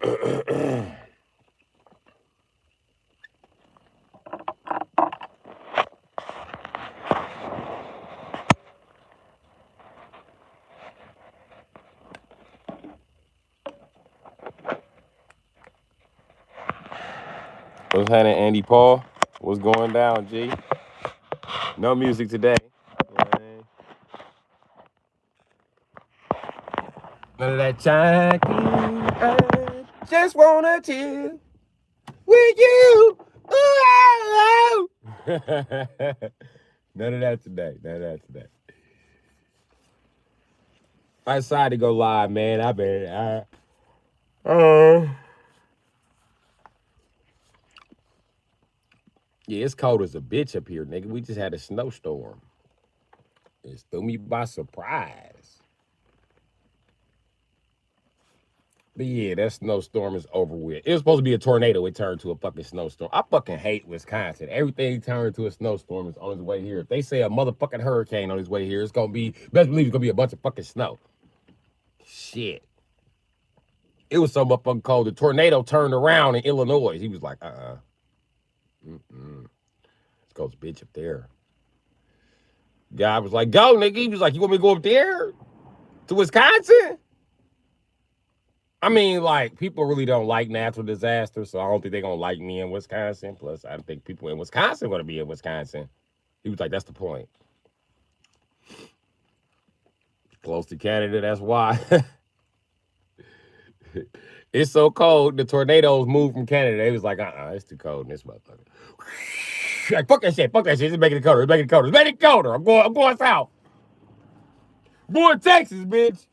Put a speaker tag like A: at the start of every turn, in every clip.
A: What's happening, Andy Paul? What's going down, G? No music today. None of that Chinese. I just wanna chill with you. Ooh, None of that today. None of that today. I decided to go live, man. I've been. Yeah, it's cold as a bitch up here, nigga. We just had a snowstorm. It threw me by surprise. But yeah, that snowstorm is over with. It was supposed to be a tornado. It turned to a fucking snowstorm. I fucking hate Wisconsin. Everything turned to a snowstorm is on its way here. If they say a motherfucking hurricane on its way here, it's gonna be, best believe it's gonna be a bunch of fucking snow. Shit. It was so motherfucking cold. The tornado turned around in Illinois. He was like, Let's go bitch up there. Guy was like, go, nigga. He was like, you want me to go up there? To Wisconsin? I mean, like, people really don't like natural disasters, so I don't think they're going to like me in Wisconsin. Plus, I don't think people in Wisconsin are going to be in Wisconsin. He was like, that's the point. Close to Canada, that's why. It's so cold, the tornadoes moved from Canada. They was like, it's too cold in this motherfucker. Like, fuck that shit, it's making it colder, it's making it colder, it's making it colder. I'm going south. I'm going to Texas, bitch.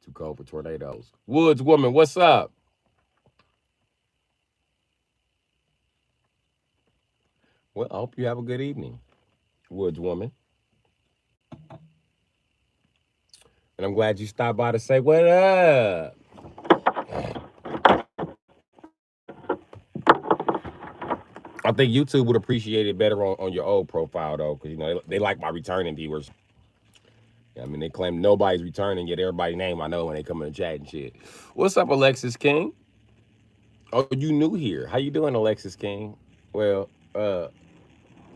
A: Too cold for tornadoes. Woods woman, what's up? Well, I hope you have a good evening, Woods woman. And I'm glad you stopped by to say what up. I think YouTube would appreciate it better on your old profile, though, because, you know, they like my returning viewers. I mean, they claim nobody's returning, yet everybody's name I know when they come in the chat and shit. What's up, Alexis King? Oh, you new here. How you doing, Alexis King? Well, I don't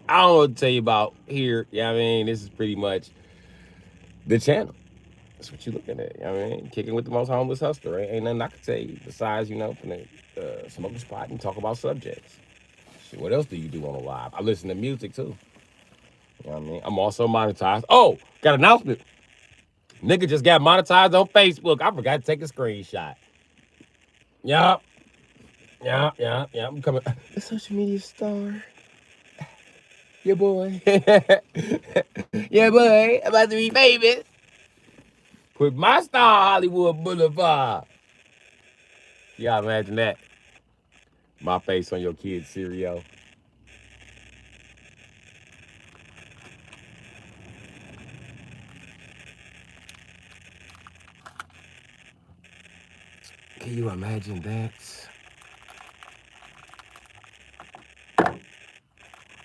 A: know what to tell you about here. Yeah, I mean, this is pretty much the channel. That's what you're looking at. You know what I mean? Kicking with the most homeless hustler. Right? Ain't nothing I can tell you besides, you know, from the smoke a spot and talk about subjects. Shit, what else do you do on the live? I listen to music too. You know what I mean? I'm also monetized. Oh, got an announcement. Nigga just got monetized on Facebook. I forgot to take a screenshot. Yup. Yeah. I'm coming. The social media star. Yeah, boy. Yeah, boy. I'm about to be famous. Put my star Hollywood Boulevard. Y'all imagine that? My face on your kid's cereal. Can you imagine that?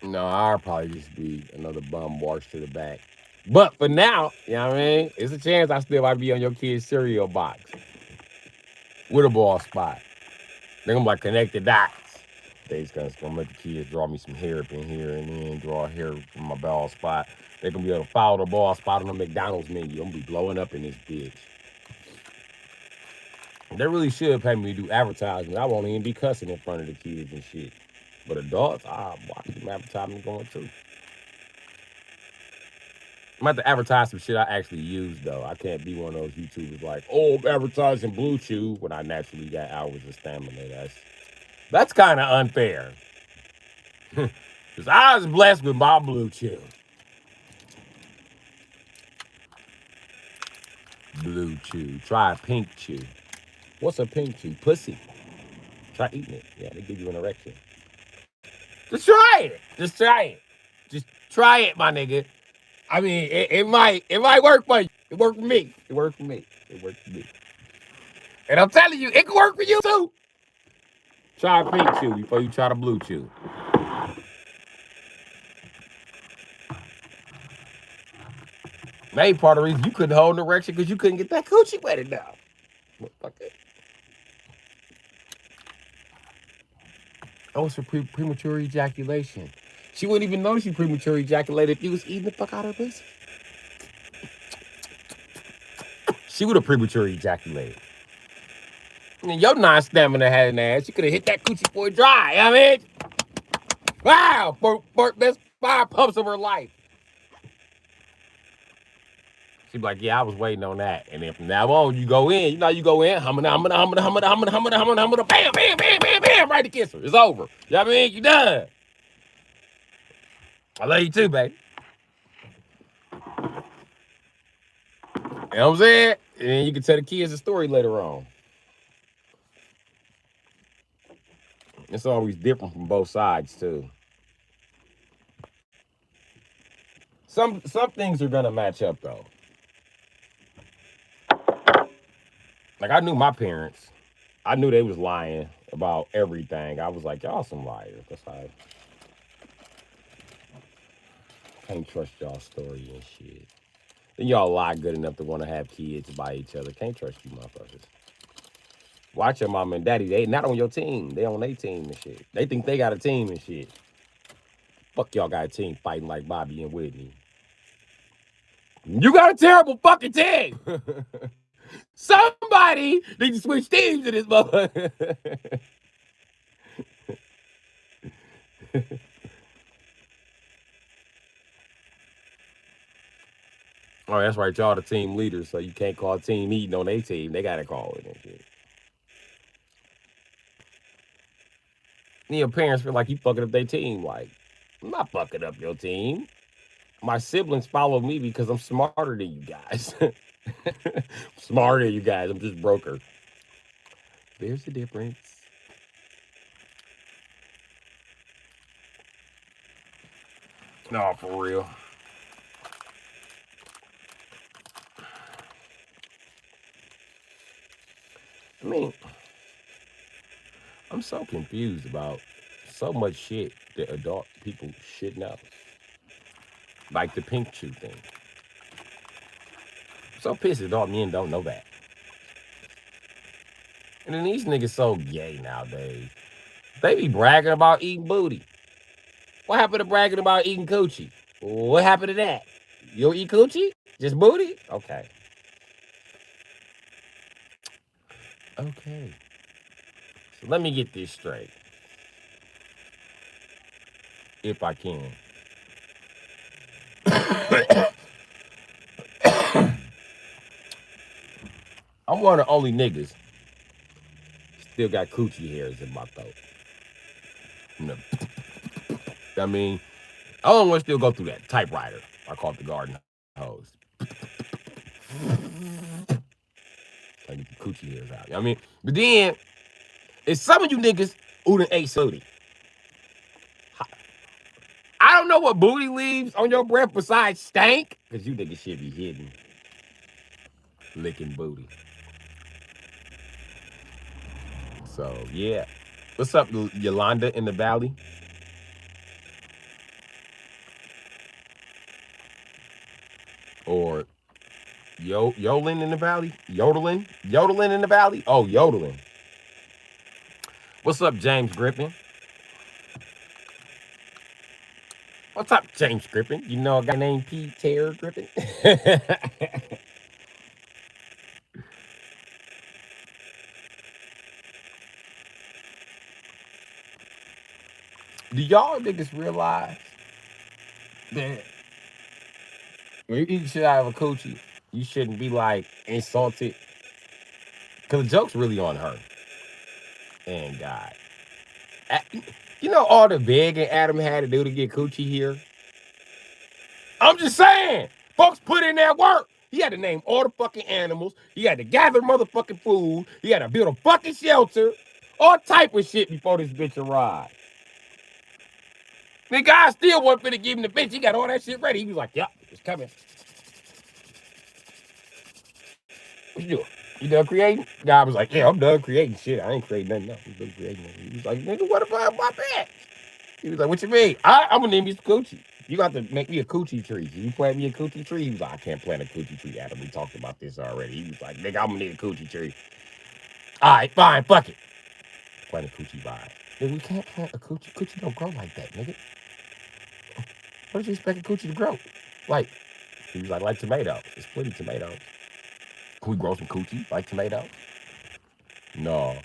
A: No, I'll probably just be another bum washed to the back. But for now, you know what I mean? It's a chance I still might be on your kid's cereal box with a ball spot. They're gonna like connect the dots. They's gonna make the kids draw me some hair up in here and then draw hair from my ball spot. They're gonna be able to follow the ball spot on the McDonald's menu. I'm gonna be blowing up in this bitch. They really should pay me to do advertising. I won't even be cussing in front of the kids and shit. But adults, I keep them advertising going too. I'm about to advertise some shit I actually use though. I can't be one of those YouTubers like, oh, I'm advertising Blue Chew when I naturally got hours of stamina. That's kind of unfair. Because I was blessed with my Blue Chew. Blue Chew. Try a pink chew. What's a pink chew? Pussy. Try eating it. Yeah, they give you an erection. Just try it. Just try it, my nigga. I mean, it might work for you. It worked for me. It worked for me. And I'm telling you, it can work for you too. Try a pink chew before you try the blue chew. Maybe part of the reason you couldn't hold an erection because you couldn't get that coochie wet enough. Fuck it. Oh, it's for premature ejaculation. She wouldn't even notice you premature ejaculated if you was eating the fuck out of her pussy. She would have premature ejaculated. And your non-stamina had an ass. You could have hit that coochie boy dry. You know what I mean? Wow, for best 5 pumps of her life. She'd be like, yeah, I was waiting on that. And then from now on, you go in. You know, you go in, humming, bam, bam, bam, bam, bam, right to kiss her. It's over. You know what I mean? You done. I love you too, baby. You know what I'm saying? And you can tell the kids a story later on. It's always different from both sides, too. Some things are gonna match up though. Like I knew my parents. I knew they was lying about everything. I was like, y'all some liars. That's how I can't trust y'all story and shit. Then y'all lie good enough to want to have kids by each other. Can't trust you motherfuckers. Watch your mama and daddy. They not on your team. They on their team and shit. They think they got a team and shit. Fuck y'all got a team fighting like Bobby and Whitney. You got a terrible fucking team. Somebody needs to switch teams in this motherfucker. Oh, that's right. Y'all the team leaders, so you can't call team eating on their team. They gotta call it and shit. And your parents feel like you fucking up their team. Like, I'm not fucking up your team. My siblings follow me because I'm smarter than you guys. Smarter than you guys. I'm just broker. There's the difference. No, for real. I mean, I'm so confused about so much shit that adult people should know. Like the pink shoe thing. I'm so pissed adult men don't know that. And then these niggas so gay nowadays. They be bragging about eating booty. What happened to bragging about eating coochie? What happened to that? You'll eat coochie? Just booty? Okay. Okay. So let me get this straight. If I can. I'm one of the only niggas still got coochie hairs in my throat. No. I mean, I don't want to still go through that typewriter. I call it the garden hose. I get the coochie hairs out. You know what I mean? But then, it's some of you niggas who done ate booty. I don't know what booty leaves on your breath besides stank. Because you niggas should be hidden. Licking booty. So, yeah. What's up, Yolanda in the Valley? Or Yodeling in the Valley? Yodeling in the Valley? Oh, yodeling. What's up, James Griffin? What's up, James Griffin? You know a guy named Peter Griffin? Do y'all niggas realize that when you eat shit out of a coochie, you shouldn't be like insulted? Because the joke's really on her and God. You know all the begging Adam had to do to get coochie here? I'm just saying, folks put in that work. He had to name all the fucking animals. He had to gather motherfucking food. He had to build a fucking shelter. All type of shit before this bitch arrived. The guy still wasn't finna give him the bitch. He got all that shit ready. He was like, yep, it's coming. What you doing? You done creating? The guy was like, yeah, I'm done creating shit. I ain't creating nothing else. I'm done creating nothing. He was like, nigga, what about my bitch? He was like, what you mean? I'm gonna name you some coochie. You got to make me a coochie tree. Can you plant me a coochie tree? He was like, I can't plant a coochie tree, Adam. We talked about this already. He was like, nigga, I'm gonna need a coochie tree. All right, fine, fuck it. plant a coochie vine. Nigga, we can't plant a coochie. Coochie don't grow like that, nigga. What did you expect a coochie to grow? Like, he was like tomatoes. There's plenty of tomatoes. Can we grow some coochie like tomatoes? No.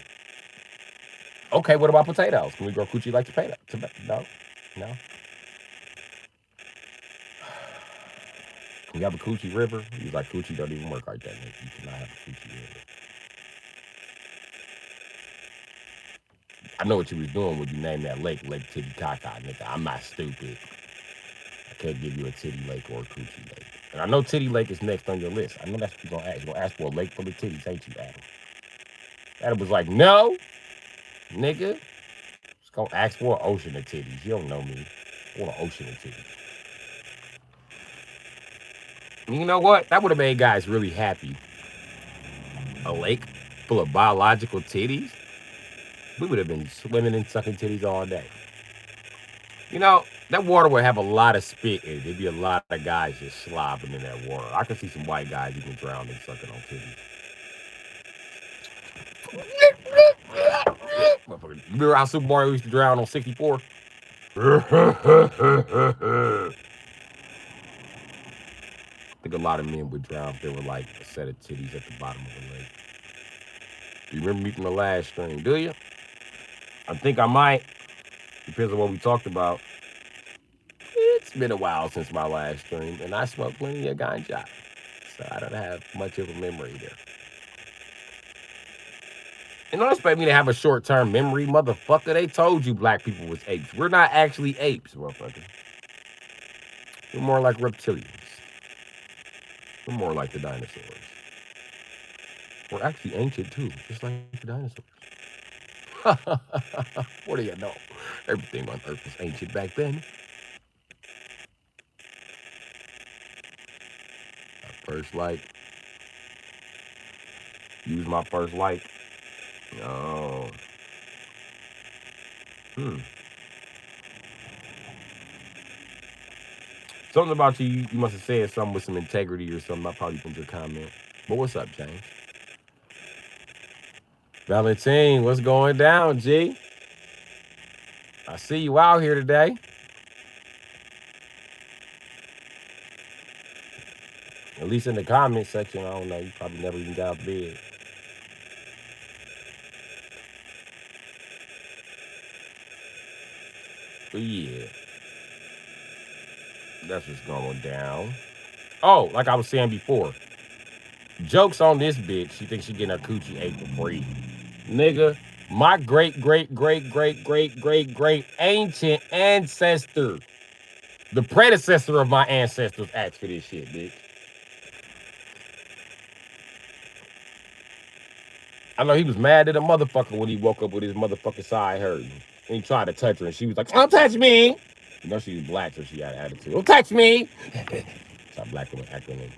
A: Okay, what about potatoes? Can we grow coochie like potato? No. No. Can we have a coochie river? He was like, coochie don't even work like that, nigga. You cannot have a coochie river. I know what you was doing when you named that lake Titicaca, nigga. I'm not stupid. I can't give you a titty lake or a coochie lake. And I know Titty Lake is next on your list. I know that's what you're gonna ask. You're gonna ask for a lake full of titties, ain't you, Adam? Adam was like, no, nigga. Just gonna ask for an ocean of titties. You don't know me. I want an ocean of titties. You know what? That would have made guys really happy. A lake full of biological titties? We would have been swimming and sucking titties all day. You know, that water would have a lot of spit in it. There'd be a lot of guys just slobbing in that water. I could see some white guys even drowning sucking on titties. Remember how Super Mario used to drown on 64? I think a lot of men would drown if there were like a set of titties at the bottom of the lake. Do you remember me from the last stream? Do you? I think I might. Depends on what we talked about. It's been a while since my last stream, and I smoked plenty of ganja, so I don't have much of a memory there. And don't expect me to have a short-term memory, motherfucker. They told you black people was apes. We're not actually apes, motherfucker. We're more like reptilians. We're more like the dinosaurs. We're actually ancient, too, just like the dinosaurs. What do you know? Everything on Earth was ancient back then. My first light. Use my first light. Oh. Something about you must have said something with some integrity or something. I probably put your comment. But what's up, James? Valentine, what's going down, G? I see you out here today. At least in the comment section, I don't know. You probably never even got out of bed. But yeah. That's what's going down. Oh, like I was saying before. Jokes on this bitch. She thinks she getting her coochie ate for free. Nigga, my great ancient ancestor, the predecessor of my ancestors, asked for this shit, bitch. I know he was mad at a motherfucker when he woke up with his motherfucking side hurting. And he tried to touch her, and she was like, "Don't touch me." You know she was black, so she had an attitude. "Don't touch me." So black woman acting like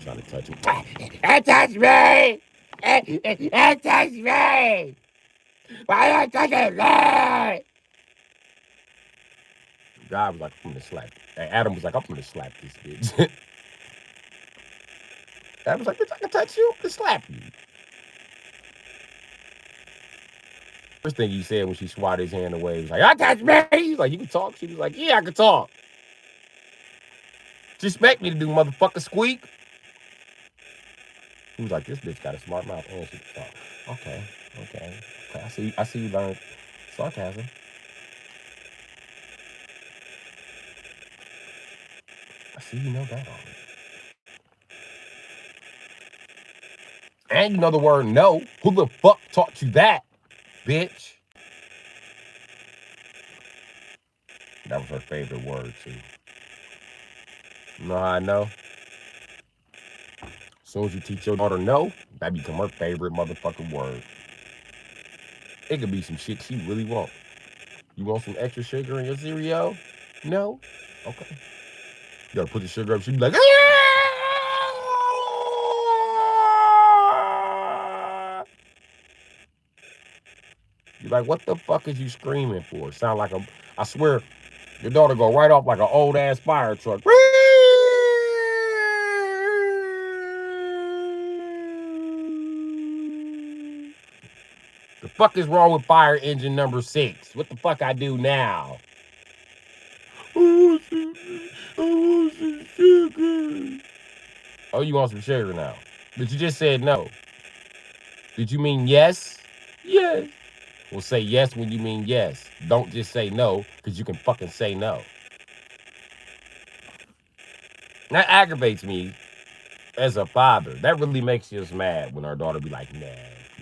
A: trying to touch him. "Don't touch me! Don't touch me! Why are you touching me?" God was like, "I'm gonna slap." And Adam was like, "I'm gonna slap this bitch." Adam was like, "Bitch, I can touch you. I can slap you." First thing he said when she swatted his hand away, he was like, "I touch me." He was like, "You can talk?" She was like, "Yeah, I can talk." She expect me to do motherfucker squeak. He was like, "This bitch got a smart mouth and she can talk." Okay. I see you learned sarcasm. I see you know that already. And you know the word no. Who the fuck taught you that, bitch? That was her favorite word, too. You know how I know? As soon as you teach your daughter no, that become her favorite motherfucking word. It could be some shit she really want. You want some extra sugar in your cereal? No? Okay. You gotta put the sugar up. She be like, "Ah!" You're like, "What the fuck is you screaming for?" Sound like I swear, your daughter go right off like an old ass fire truck. The Fuck is wrong with fire engine number 6? What the fuck I do now? Oh, you want some sugar now? But you just said no. Did you mean yes? Yes. Well, say yes when you mean yes. Don't just say no, because you can fucking say no. That aggravates me as a father. That really makes us mad when our daughter be like, nah,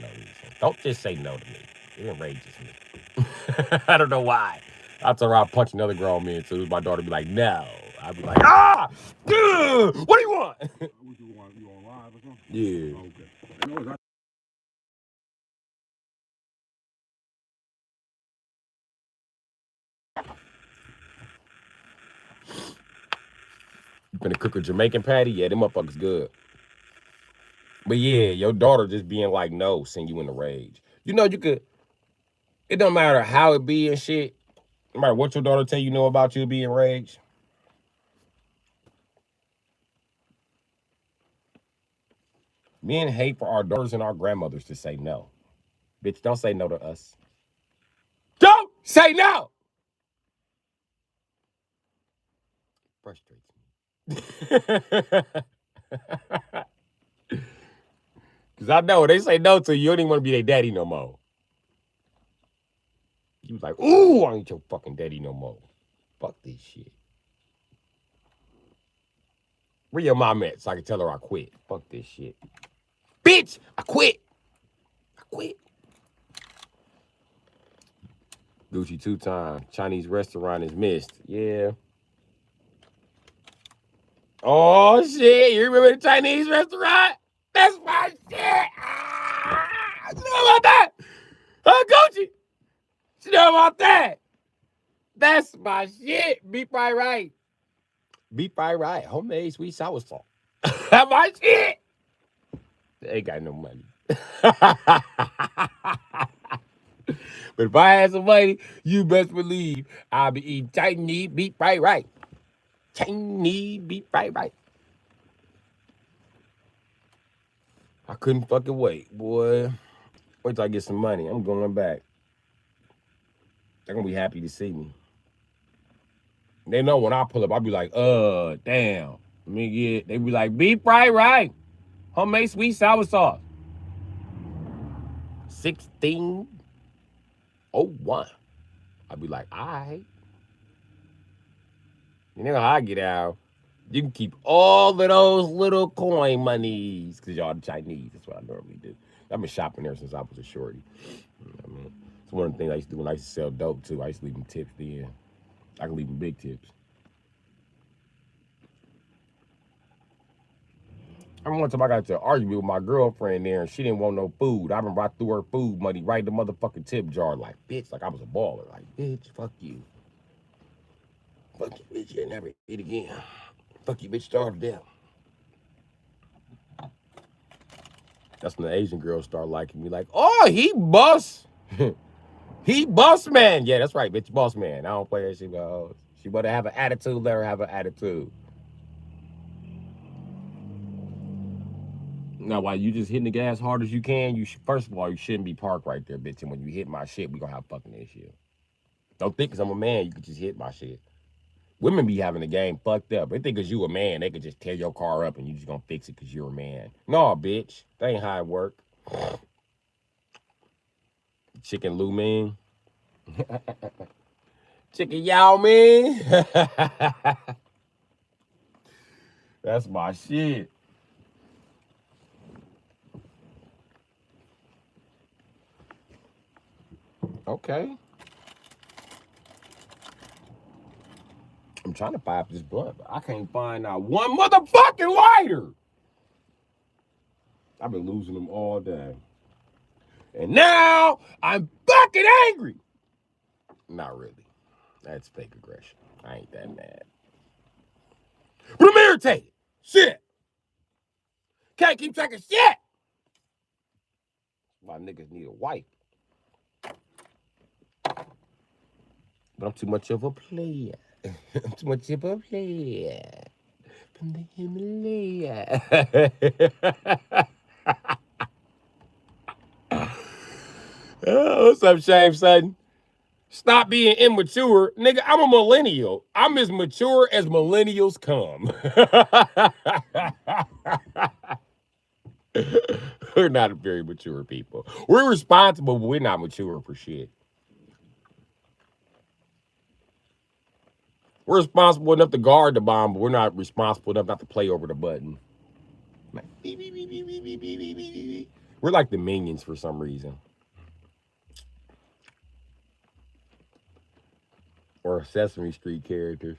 A: no reason. Don't just say no to me. It enrages me. I don't know why. I'll turn around, punch another grown man too. My daughter be like, no. I'll be like, ah! What do you want? What you want? You on live or something? Yeah. Oh, okay. You finna cook a Jamaican patty? Yeah, them motherfuckers good. But yeah, your daughter just being like, no, send you in a rage. You know, you could, it don't matter how it be and shit. No matter what your daughter tell you know about you being enraged. Men hate for our daughters and our grandmothers to say no. Bitch, don't say no to us. Don't say no! Frustrates me. Because I know they say no to you, you don't even want to be their daddy no more. You was like, ooh, I ain't your fucking daddy no more. Fuck this shit. Where your mom at so I can tell her I quit? Fuck this shit. Bitch, I quit. I quit. Gucci 2 times. Chinese restaurant is missed. Yeah. Oh shit! You remember the Chinese restaurant? That's my shit. You know about that? Gucci. You know about that? That's my shit. Beef fried right. Beef fried right. Homemade sweet sour sauce. That's my shit. They ain't got no money. But if I had some money, you best believe I'll be eating Chinese beef fried right. Chinese beef fried right. I couldn't fucking wait, boy. Wait till I get some money. I'm going back. They're gonna be happy to see me. They know when I pull up, I'll be like, damn. Let me get, they be like, beef fried right. Homemade sweet sour sauce. 1601. I'll be like, all right. You know how I get out. You can keep all of those little coin monies. Because y'all the Chinese. That's what I normally do. I've been shopping there since I was a shorty. You know what I mean? It's one of the things I used to do when I used to sell dope too. I used to leave them tips then. I can leave them big tips. I remember one time I got to argue with my girlfriend there and she didn't want no food. I remember I threw her food money right in the motherfucking tip jar like, bitch, like I was a baller. Like, bitch, fuck you. Fuck you, bitch, you'll never eat again. Fuck you, bitch, starve to death. That's when the Asian girls start liking me like, oh, he boss. He boss man. Yeah, that's right, bitch, boss man. I don't play that shit. She better have an attitude, let her have an attitude. Now, while you just hitting the gas hard as you can, first of all, you shouldn't be parked right there, bitch. And when you hit my shit, we gonna have fucking issue. Don't think 'cause I'm a man, you could just hit my shit. Women be having the game fucked up. They think 'cause you a man, they could just tear your car up and you just gonna fix it 'cause you're a man. No, bitch. That ain't how it work. Chicken Lu Ming. Chicken Yao Ming. That's my shit. Okay. I'm trying to fire up this blunt, but I can't find out one motherfucking lighter. I've been losing them all day. And now I'm fucking angry. Not really. That's fake aggression. I ain't that mad. But I'm irritated. Shit. Can't keep track of shit. My niggas need a wife. But I'm too much of a player. I'm too much of a player. From the Himalaya. up, Shame Sudden? Stop being immature. Nigga, I'm a millennial. I'm as mature as millennials come. We're not very mature people. We're responsible, but we're not mature for shit. We're responsible enough to guard the bomb, but we're not responsible enough not to play over the button. Like, beep, beep, beep, beep, beep, beep, beep, beep, beep. We're like the minions for some reason. Or Sesame Street characters.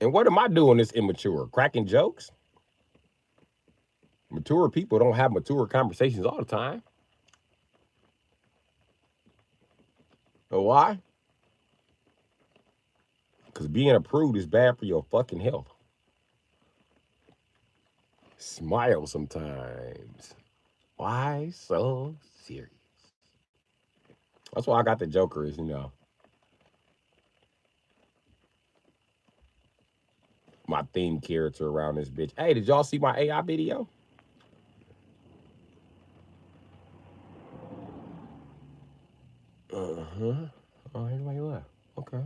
A: And what am I doing this immature? Cracking jokes? Mature people don't have mature conversations all the time. Know why? Because being a prude is bad for your fucking health. Smile sometimes. Why so serious? That's why I got the Joker is, my theme character around this bitch. Hey, did y'all see my AI video? Uh-huh. Oh, everybody left. Okay.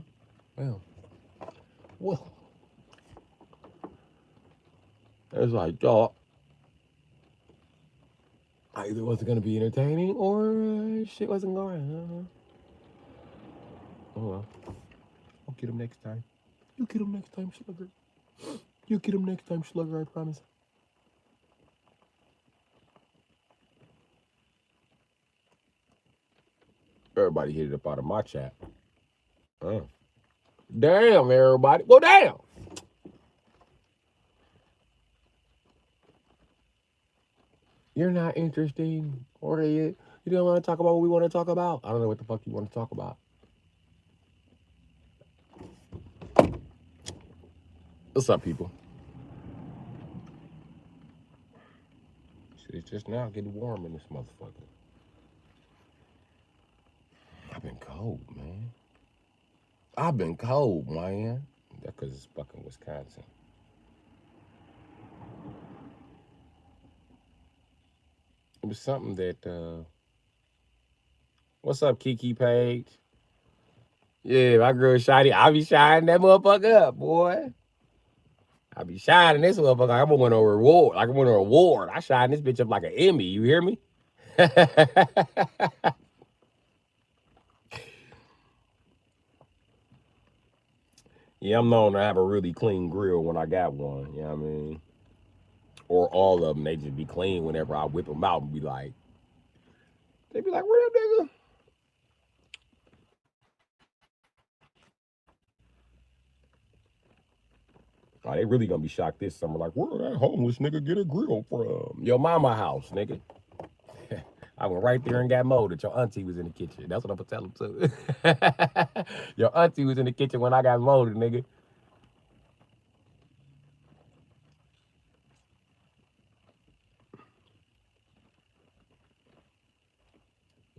A: Well. It's like, y'all, either wasn't going to be entertaining or shit wasn't going. Oh, well. I'll get him next time. You get him next time, Slugger. You get him next time, Slugger, I promise. Everybody hit it up out of my chat. Damn, everybody. Well, damn. You're not interesting, or you don't want to talk about what we want to talk about. I don't know what the fuck you want to talk about. What's up, people? Shit, it's just now getting warm in this motherfucker. I've been cold, man. I've been cold, man. That's because it's fucking Wisconsin. It was something that, what's up, Kiki Page? Yeah, my girl Shiny. I be shining that motherfucker up, boy. I be shining this motherfucker. I'm gonna win a reward. Like I'm winning a award. I shine this bitch up like an Emmy. You hear me? Yeah, I'm known to have a really clean grill when I got one. You know what I mean? Or all of them, they just be clean whenever I whip them out and be like, they be like, where that nigga? Oh, they really gonna be shocked this summer. Like, where that homeless nigga get a grill from? Your mama house, nigga. I went right there and got molded. Your auntie was in the kitchen. That's what I'm gonna tell them too. Your auntie was in the kitchen when I got molded, nigga.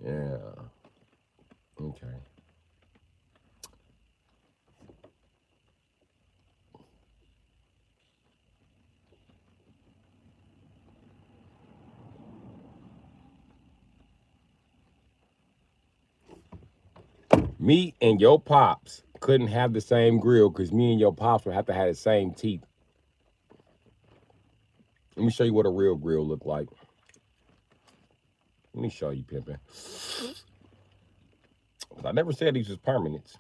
A: Yeah. Okay. Me and your pops couldn't have the same grill because me and your pops would have to have the same teeth. Let me show you what a real grill look like. Let me show you, pimping. I never said these was permanents.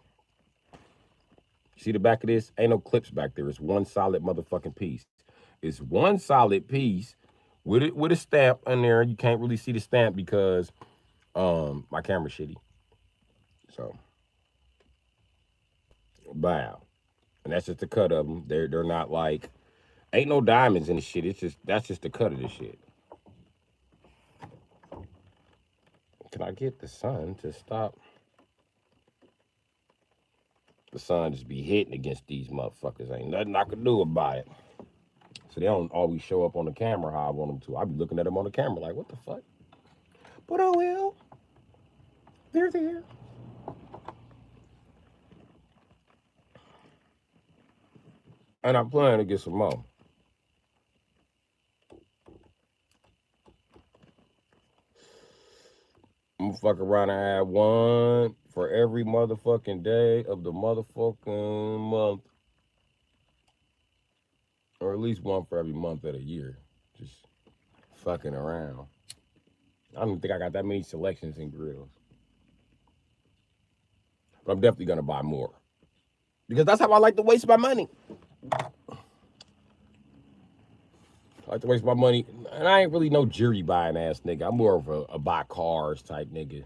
A: See the back of this? Ain't no clips back there. It's one solid motherfucking piece. It's one solid piece with a stamp in there. You can't really see the stamp because my camera's shitty. So, bow. And that's just the cut of them. They're not like, ain't no diamonds in the shit. It's just that's just the cut of the shit. Can I get the sun to stop? The sun just be hitting against these motherfuckers. Ain't nothing I can do about it. So they don't always show up on the camera how I want them to. I be looking at them on the camera like, what the fuck? But oh well. They're there. And I'm planning to get some more. I'm gonna fuck around and have one for every motherfucking day of the motherfucking month, or at least one for every month of the year. Just fucking around. I don't think I got that many selections in grills, but I'm definitely gonna buy more because that's how I like to waste my money. I like to waste my money, and I ain't really no jury buying ass nigga. I'm more of a buy cars type nigga,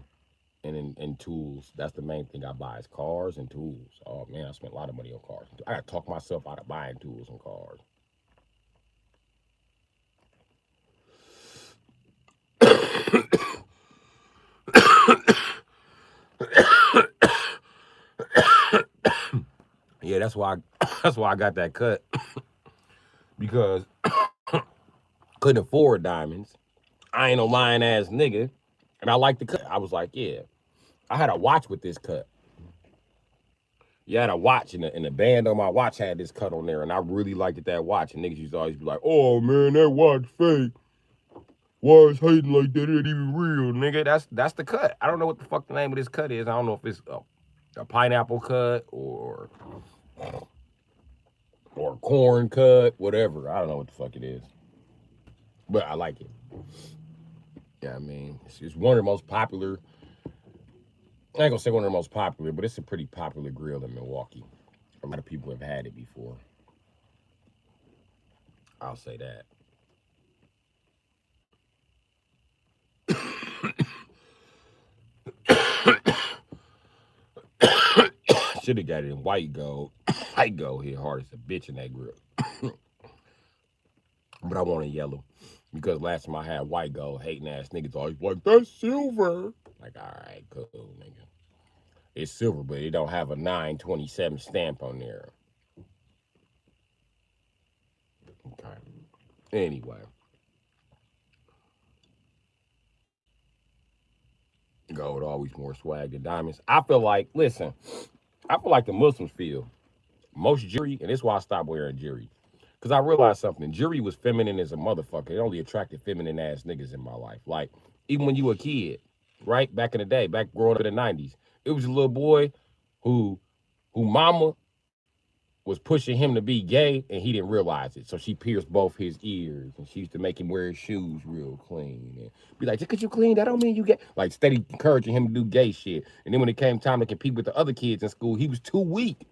A: and tools. That's the main thing I buy is cars and tools. Oh man, I spent a lot of money on cars. I gotta talk myself out of buying tools and cars. Yeah, that's why that's why I got that cut because couldn't afford diamonds. I ain't no lying ass nigga, and I like the cut. I was like, yeah, I had a watch with this cut. You had a watch, and the band on my watch had this cut on there, and I really liked that watch. And niggas used to always be like, "Oh man, that watch fake. Why is hating like that? It ain't even real, nigga." That's the cut. I don't know what the fuck the name of this cut is. I don't know if it's a pineapple cut or corn cut, whatever. I don't know what the fuck it is, but I like it. Yeah, I mean, it's one of the most popular. I ain't gonna say one of the most popular, but it's a pretty popular grill in Milwaukee. A lot of people have had it before. I'll say that. Should have got it in white gold. White gold hit hard as a bitch in that grill. But I want it yellow. Because last time I had white gold, hating ass niggas always like, that's silver. Like, all right, cool, nigga. It's silver, but it don't have a 927 stamp on there. Okay. Anyway. Gold always more swag than diamonds. I feel like, listen, I feel like the Muslims feel most jewelry, and this is why I stopped wearing jewelry. Because I realized something. Jewelry was feminine as a motherfucker. It only attracted feminine ass niggas in my life. Like, even when you were a kid, right? Back in the day, back growing up in the 90s, it was a little boy who mama was pushing him to be gay and he didn't realize it. So she pierced both his ears and she used to make him wear his shoes real clean and be like, just because you clean, that don't mean you gay. Like steady encouraging him to do gay shit. And then when it came time to compete with the other kids in school, he was too weak.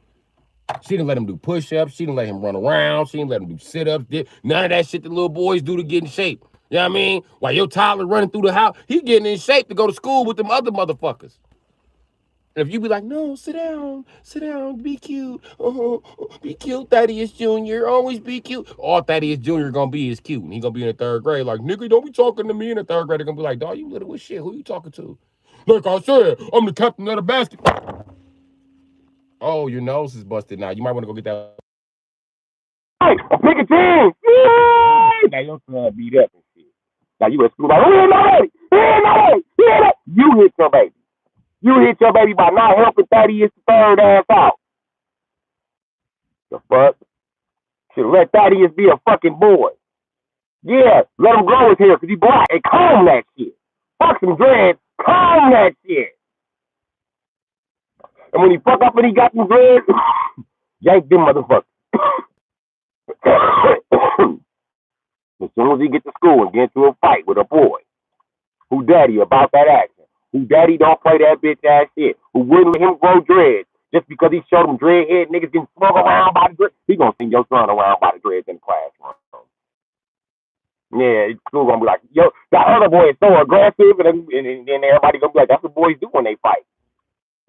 A: She didn't let him do push-ups. She didn't let him run around. She didn't let him do sit-ups. None of that shit the little boys do to get in shape. You know what I mean? While your toddler running through the house, he getting in shape to go to school with them other motherfuckers. If you be like, no, sit down, be cute, be cute, Thaddeus Jr., always be cute. All Thaddeus Jr. gonna be is cute. And he gonna be in the third grade like, nigga, don't be talking to me in the third grade. They're gonna be like, dog, you little as shit. Who you talking to? Like I said, I'm the captain of the basket. Oh, your nose is busted now. You might want to go get that. Hey, pick a team. Now your son beat up and shit. Now you at school like, we ain't no baby. We ain't no baby. You hit your baby. You hit your baby by not helping Thaddeus the third ass out. The fuck? Should let Thaddeus be a fucking boy. Yeah, let him grow his hair because he black and comb that shit. Fuck some dreads, comb that shit. And when he fuck up and he got some dreads, yank them motherfuckers. As soon as he get to school and get into a fight with a boy, who daddy about that action, who daddy don't play that bitch ass shit, who wouldn't let him grow dreads just because he showed him dread head niggas getting slung around by the dreads, he gonna send your son around by the dreads in the classroom. Yeah, school gonna be like, yo, that other boy is so aggressive, and then everybody gonna be like, that's what boys do when they fight.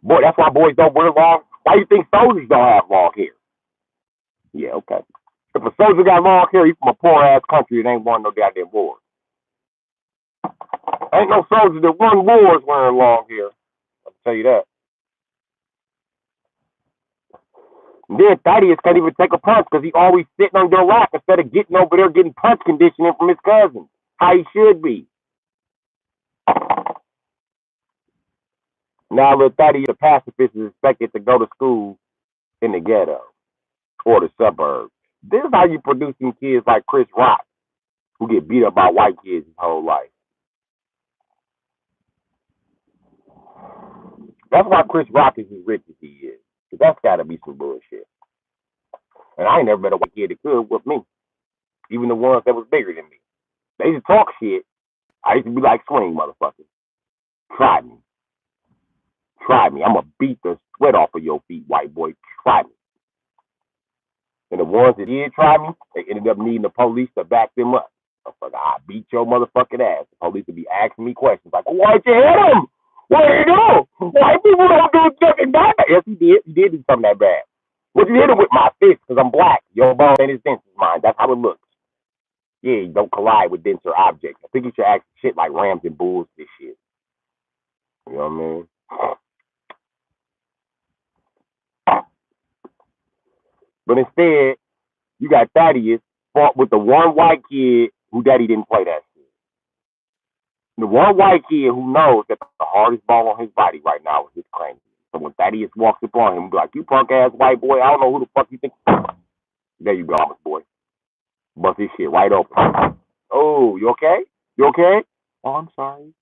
A: Boy, that's why boys don't wear long. Why do you think soldiers don't have long hair? Yeah, okay. If a soldier got long hair, he's from a poor ass country that ain't won no goddamn war. Ain't no soldier that won wars wearing long hair. I'll tell you that. And then Thaddeus can't even take a punch because he always sitting on your lap instead of getting over there getting punch conditioning from his cousin. How he should be. Now, little Thaddeus, the pacifist, is expected to go to school in the ghetto or the suburbs. This is how you produce some kids like Chris Rock, who get beat up by white kids his whole life.
B: That's why Chris Rock is as rich as he is. Cause that's gotta be some bullshit. And I ain't never met a white kid that could with me. Even the ones that was bigger than me. They used to talk shit. I used to be like, swing, motherfucker. Try me. Try me. I'm gonna beat the sweat off of your feet, white boy. Try me. And the ones that did try me, they ended up needing the police to back them up. Motherfucker, I beat your motherfucking ass. The police would be asking me questions like, why'd you hit him? What did you do? White people don't do nothing bad. Yes, he did. He did do something that bad. What you hit him with? My fist, because I'm black. Your bone ain't his dentist mine. That's how it looks. Yeah, you don't collide with denser objects. I think you should ask shit like rams and bulls, this shit. You know what I mean? But instead, you got Thaddeus fought with the one white kid who daddy didn't play that shit. The one white kid who knows that the hardest ball on his body right now is his cranium. So when Thaddeus walks up on him, he'll be like, you punk ass white boy, I don't know who the fuck you think. There you go, boy. Bust this shit right open. Oh, you okay? You okay? Oh, I'm sorry.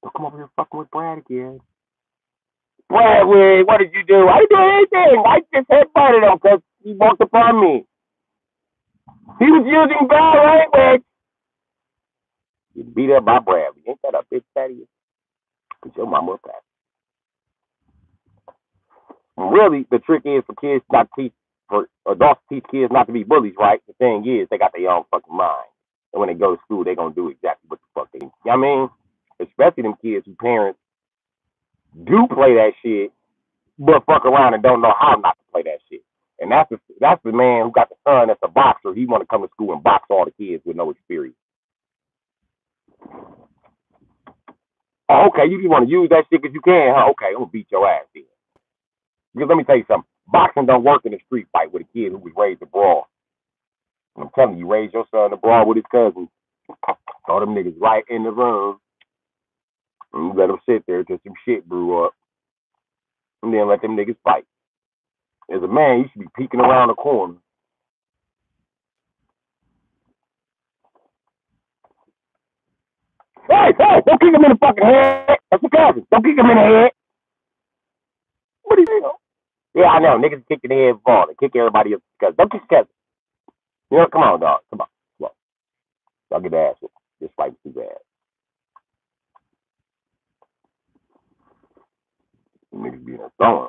B: Don't come over here fucking with Brad again. Bradley, what did you do? I didn't do anything. I just headbutted him because he walked upon me. He was using bad language. You beat up by Bradley. Ain't that a big fatty? Because your mama a fat. Really, the trick is for kids not to teach, for adults to teach kids not to be bullies, right? The thing is, they got their own fucking mind. And when they go to school, they're going to do exactly what the fuck they do. You know what I mean? Especially them kids whose parents do play that shit, but fuck around and don't know how not to play that shit. And that's the man who got the son that's a boxer. He want to come to school and box all the kids with no experience. Oh, okay, you just want to use that shit because you can, huh? Okay, I'm going to beat your ass then. Because let me tell you something. Boxing don't work in a street fight with a kid who was raised to brawl. And I'm telling you, raise your son to brawl with his cousins. Throw them niggas right in the room. And you let them sit there till some shit brew up. And then let them niggas fight. As a man, you should be peeking around the corner. Hey, don't kick him in the fucking head. That's your cousin. Don't kick him in the head. What do you know? Yeah, I know. Niggas kick in the head ball. They kick everybody else because don't kick your cousin. You know, come on, dog. Come on. Come on. Y'all get the ass with. This fight's too bad. Niggas being a thorn.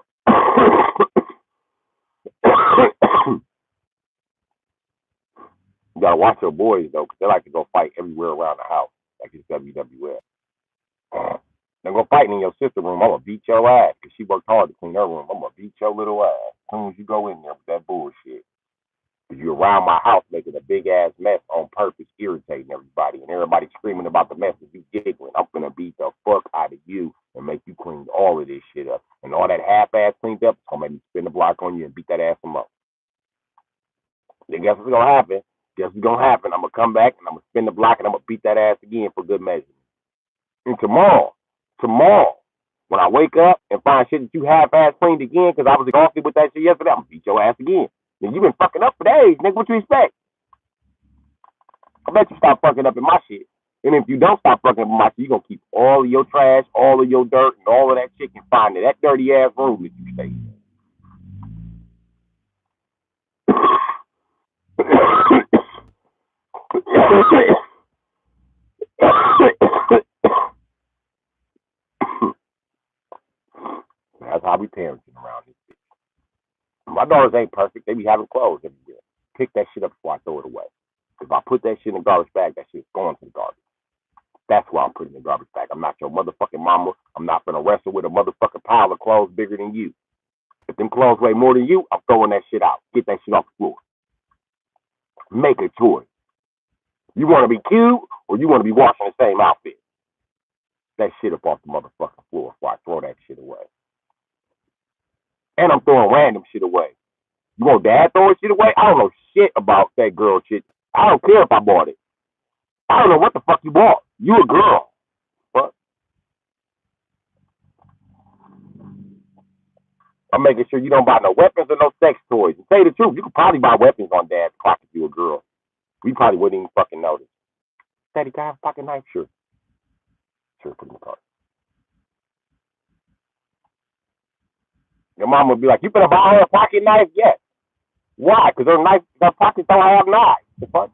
B: You gotta watch your boys though, because they like to go fight everywhere around the house, like it's WWF. They're gonna fight in your sister room. I'm gonna beat your ass because she worked hard to clean her room. I'm gonna beat your little ass as soon as you go in there with that bullshit. Because you're around my house making a big ass mess on purpose, irritating everybody, and everybody screaming about the mess and you giggling. I'm gonna beat the fuck out of you and make you clean all of this shit up. And all that half ass cleaned up, it's gonna make me spin the block on you and beat that ass some up. Then guess what's gonna happen? Guess what's gonna happen? I'm gonna come back and I'm gonna spin the block and I'm gonna beat that ass again for good measure. And tomorrow, when I wake up and find shit that you half ass cleaned again because I was exhausted with that shit yesterday, I'm gonna beat your ass again. And you been fucking up for days, nigga. What you expect? I bet you stop fucking up in my shit. And if you don't stop fucking up in my shit, you gonna keep all of your trash, all of your dirt, and all of that shit confined to that dirty ass room that you stay in. That's how we parenting around this bitch. My daughters ain't perfect. They be having clothes everywhere. Pick that shit up before I throw it away. If I put that shit in the garbage bag, that shit's going to the garbage. That's why I'm putting in the garbage bag. I'm not your motherfucking mama. I'm not gonna wrestle with a motherfucking pile of clothes bigger than you. If them clothes weigh more than you, I'm throwing that shit out. Get that shit off the floor. Make a choice. You want to be cute or you want to be washing the same outfit? That shit up off the motherfucking floor before I throw that shit away. And I'm throwing random shit away. You want dad throwing shit away? I don't know shit about that girl shit. I don't care if I bought it. I don't know what the fuck you bought. You a girl. What? I'm making sure you don't buy no weapons or no sex toys. And tell you the truth, you could probably buy weapons on dad's clock if you a girl. We probably wouldn't even fucking notice. Daddy, can I have a fucking knife? Sure. Sure, put in the car. Your mom would be like, you better buy her a pocket knife? Yes. Why? Because her pockets don't have knives. The fuck?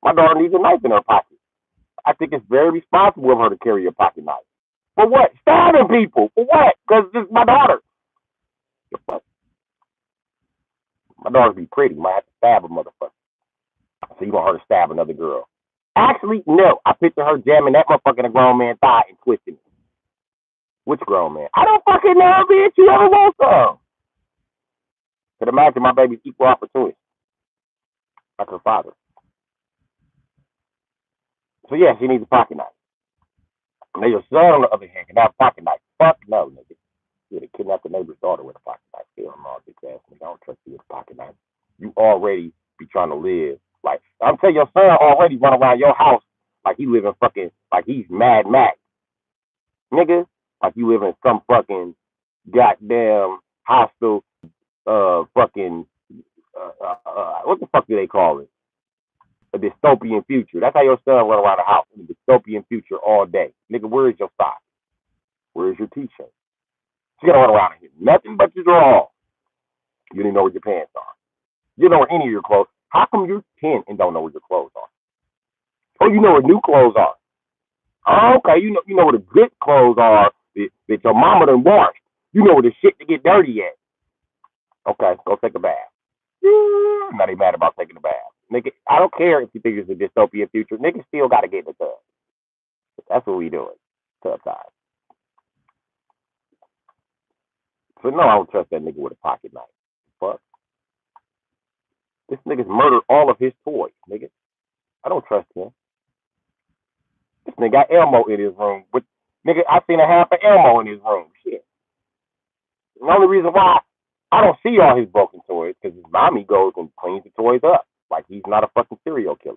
B: My daughter needs a knife in her pocket. I think it's very responsible of her to carry a pocket knife. For what? Stabbing people. For what? Because this is my daughter. The fuck? My daughter be pretty. Might have to stab a motherfucker. So you want her to stab another girl? Actually, no. I picture her jamming that motherfucker in a grown man's thigh and twisting it. Which grown man? I don't fucking know, bitch. You ever want some? Could imagine my baby's equal opportunity, like her father. So yeah, she needs a pocket knife. Now your son, on the other hand, can have a pocket knife. Fuck no, nigga. You'd have kidnapped the neighbor's daughter with a pocket knife. Hell no, bitch ass nigga. I don't trust you with a pocket knife. You already be trying to live like I'm telling your son already run around your house like he living fucking like he's Mad Max, nigga. Like you live in some fucking goddamn hostile fucking what the fuck do they call it? A dystopian future. That's how your son run around the house in a dystopian future all day. Nigga, where is your sock? Where is your t-shirt? You gotta run around here. Nothing but your drawers. You didn't know where your pants are. You don't know where any of your clothes. How come you're 10 and don't know where your clothes are? Oh, you know where new clothes are. Oh, okay, you know where the good clothes are that your mama done washed. You know where the shit to get dirty at. Okay, go take a bath. Now they mad about taking a bath. Nigga, I don't care if you think it's a dystopian future. Niggas still gotta get in the tub. That's what we doing. Tub time. So no, I don't trust that nigga with a pocket knife. Fuck. This nigga's murdered all of his toys, nigga. I don't trust him. This nigga got Elmo in his room. With nigga, I seen a half of Elmo in his room. Shit. The only reason why I don't see all his broken toys because his mommy goes and cleans the toys up. Like he's not a fucking serial killer.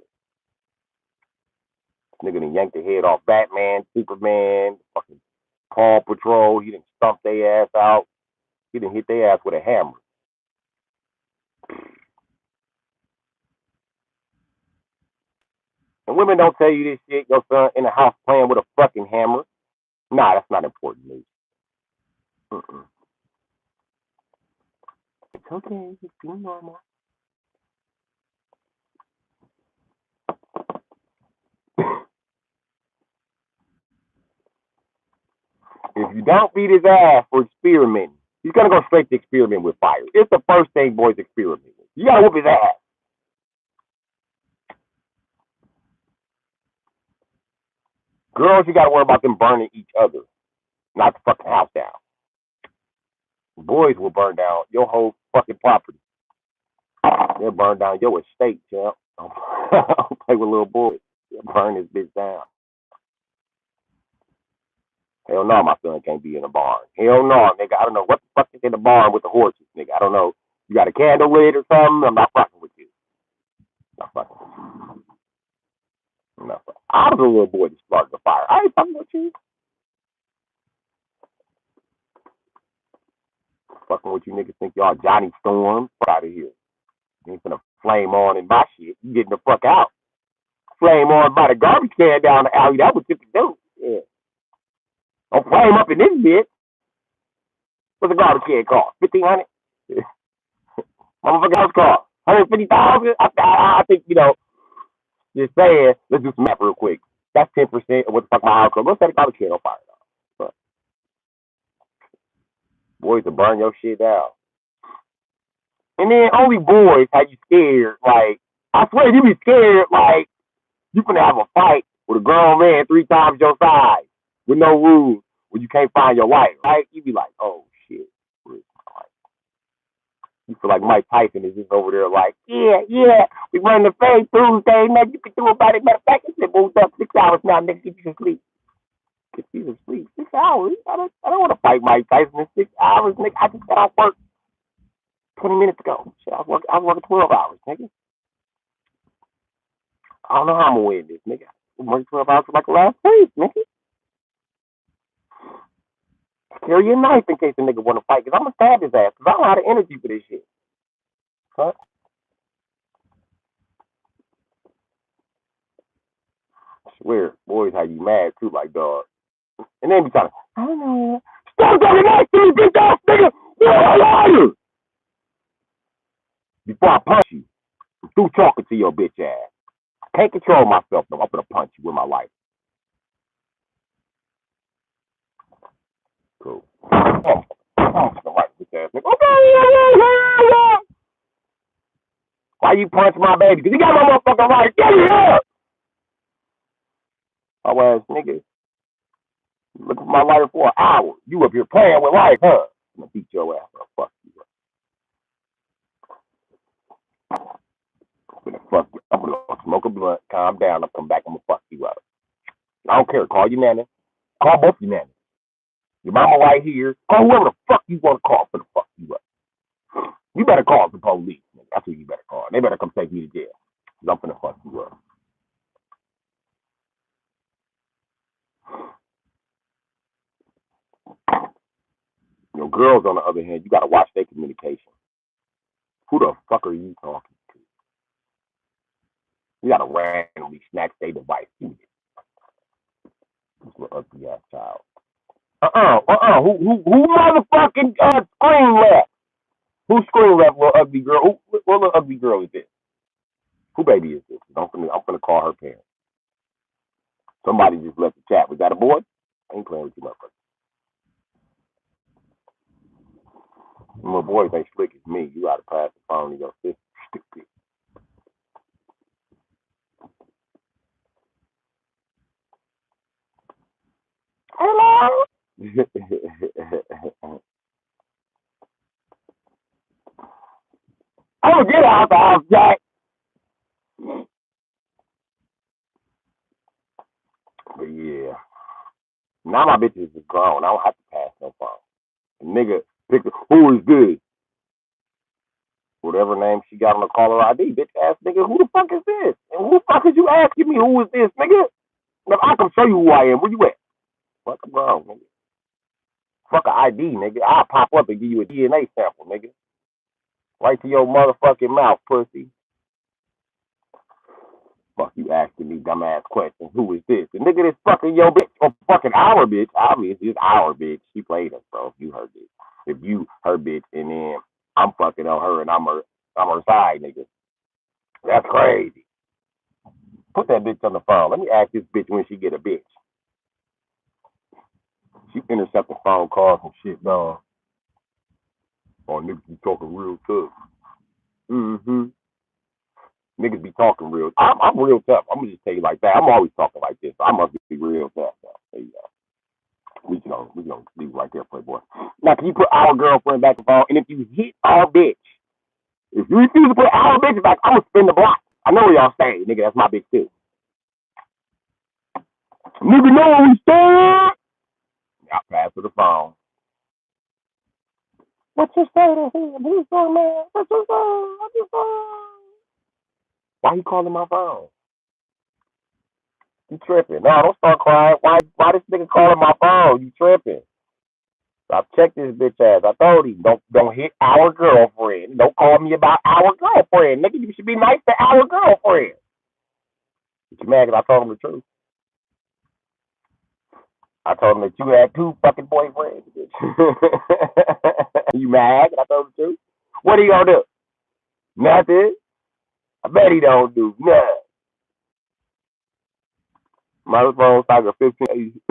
B: This nigga done yanked the head off Batman, Superman, fucking Paw Patrol. He done stumped their ass out. He done hit their ass with a hammer. And women don't tell you this shit. Your son in the house playing with a fucking hammer. Nah, that's not important news. Mm-mm. It's okay. Just be normal. If you don't beat his ass for experimenting, he's gonna go straight to experiment with fire. It's the first thing boys experiment with. You gotta whoop his ass. Girls, you gotta worry about them burning each other, not the fucking house down. Boys will burn down your whole fucking property. They'll burn down your estate, champ. Don't play with little boys. They'll burn this bitch down. Hell no, my son can't be in a barn. Hell no, nigga. I don't know what the fuck is in the barn with the horses, nigga. I don't know. You got a candle lit or something? I'm not fucking with you. I'm not fucking with you. I'm not fucking. I was a little boy that started the fire. I ain't fucking with you. Fucking with you niggas think y'all Johnny Storm. Fuck out of here. You ain't finna flame on in my shit. You getting the fuck out. Flame on by the garbage can down the alley. That's what you can do. Yeah. Don't flame up in this bitch. What's the garbage can cost? 1,500? Motherfucker house cost 150,000. I think just saying. Let's do some math real quick. That's 10% of what the fuck my house cost. Let's set the garbage can on fire. But boys will burn your shit down. And then only boys how you scared. Like I swear you be scared. Like you finna have a fight with a grown man 3 times your size with no rules when you can't find your wife. Right? You be like, oh shit. You feel like Mike Tyson is just over there like, yeah, we run the fade Tuesday, nothing you can do about it. Matter of fact, it's been moved up 6 hours now, nigga, get you some sleep. Get you some sleep. 6 hours? I don't want to fight Mike Tyson in 6 hours, nigga. I just got off work 20 minutes ago. Shit, I was working 12 hours, nigga. I don't know how I'm going to win this, nigga. I'm working 12 hours for like the last week, nigga. Carry your knife in case the nigga want to fight, because I'm going to stab his ass, because I don't have the energy for this shit. Huh? I swear, boys, how you mad too, like dog. And then be talking, I don't know. Stop talking that to me, bitch ass nigga! You're a liar! Before I punch you, I'm through talking to your bitch ass. I can't control myself though. I'm gonna punch you with my life. Cool. Oh, the right bitch ass nigga. Okay. Why you punch my baby? Cause you got my motherfucking right. Get here! Oh ass nigga. Look at my lighter for an hour. You up here playing with life, huh? I'm gonna beat your ass up. Fuck you up. I'm gonna fuck you. I'm gonna smoke a blunt, calm down, I'll come back, I'm gonna fuck you up. I don't care. Call your nanny. Call both your nannies. Your mama right here. Call whoever the fuck you want to call for the fuck you up. You better call the police. Nigga. That's who you better call. They better come take me to jail. Cause I'm finna fuck you up. Your girls, on the other hand, you gotta watch their communication. Who the fuck are you talking to? You gotta randomly snatch their device. This little ugly ass child. Who motherfucking screen left? Who screen left, little ugly girl? What little ugly girl is this? Who baby is this? I'm gonna call her parents. Somebody just left the chat. Was that a boy? I ain't playing with you, motherfucker. My boys ain't slick as me. You gotta pass the phone to your sister. Stupid. Hello? Oh, get out the house, Jack. But yeah. Now my bitches is grown. I don't have to pass no phone. Nigga, pick who is this? Whatever name she got on the caller ID, bitch ass nigga, who the fuck is this? And who the fuck is you asking me who is this, nigga? Now, I can show you who I am. Where you at? Fuck a grown, nigga. Fuck a ID, nigga. I'll pop up and give you a DNA sample, nigga. Right to your motherfucking mouth, pussy. Fuck you asking me dumbass questions. Who is this? The nigga that's fucking your bitch or fucking our bitch. Obviously, it's our bitch. She played us, bro. If you her bitch. If you her bitch and then I'm fucking on her and I'm her side, nigga. That's crazy. Put that bitch on the phone. Let me ask this bitch when she get a bitch. She intercept the phone calls and shit, dog. Oh, niggas be talking real tough. Mm-hmm. Niggas be talking real. I'm real tough. I'm gonna just tell you like that. I'm always talking like this. So I must be real tough. So there you go. We can leave right there, Playboy. Now, can you put our girlfriend back on the phone? And if you hit our bitch, if you refuse to put our bitch back, I'm gonna spin the block. I know where y'all stay, nigga. That's my bitch too. Nigga, know where we stay. Y'all pass to the phone. What's your status? Who's your man? What's your phone? What's your phone? Why you calling my phone? You tripping? No, don't start crying. Why this nigga calling my phone? You tripping? I checked this bitch ass. I told him, don't hit our girlfriend. Don't call me about our girlfriend. Nigga, you should be nice to our girlfriend. But you mad because I told him the truth? I told him that you had 2 fucking boyfriends, bitch. You mad because I told him the truth? What are you gonna do? Nothing? I bet he don't do nothing. My phone's like a 15.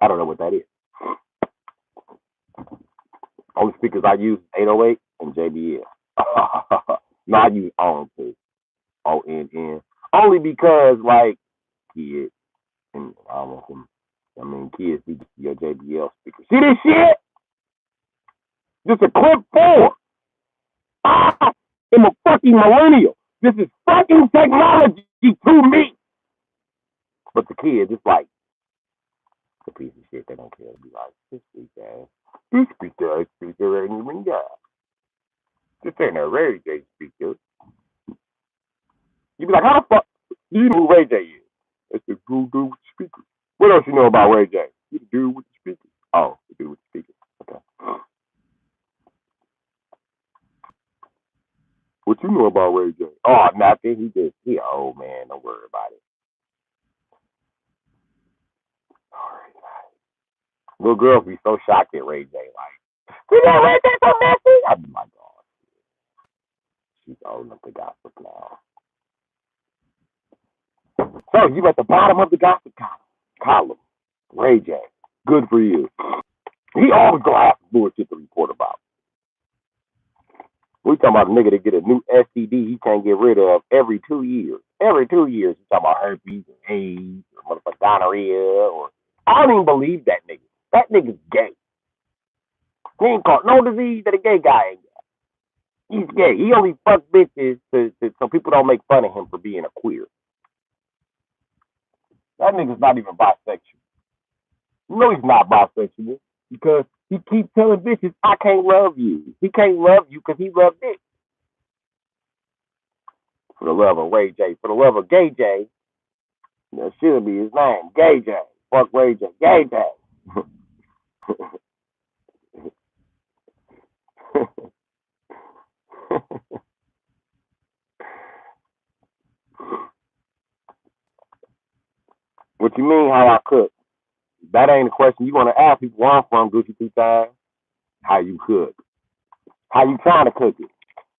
B: I don't know what that is. Only speakers I use 808 and JBL. No, I use ONN too. ONN. Only because like kids and I don't want them. I mean kids need your JBL speaker. See this shit? Just a clip 4. I'm a fucking millennial. This is fucking technology to me. But the kids, it's like a piece of shit. They don't care. Be like, this speaker, this speaker ain't even got. This ain't a Ray J speaker. You be like, how the fuck do you know who Ray J is? It's the dude with the speaker. What else you know about Ray J? You the dude with the speaker. Oh, the dude with the speaker. Okay. What you know about Ray J? Oh, nothing. He an old man. Don't worry about it. All right. Little girls be so shocked at Ray J. Like, you know Ray J so messy? I'd be like, oh, she's old enough to gossip now. So you at the bottom of the gossip column. Ray J. Good for you. He always gonna have some bullshit to report about. We talking about a nigga that get a new STD he can't get rid of every 2 years. Every 2 years, he talking about herpes and AIDS or motherfucking gonorrhea or I don't even believe that nigga. That nigga's gay. He ain't caught no disease that a gay guy ain't got. He's gay. He only fuck bitches so people don't make fun of him for being a queer. That nigga's not even bisexual. You know he's not bisexual because he keeps telling bitches, I can't love you. He can't love you because he loves dick. For the love of Ray J. For the love of Gay J. That should be his name. Gay J. Fuck Ray J. Gay J. What you mean how I cook? That ain't a question you want to ask people where I'm from, Gucci 2 times. How you cook? How you trying to cook it?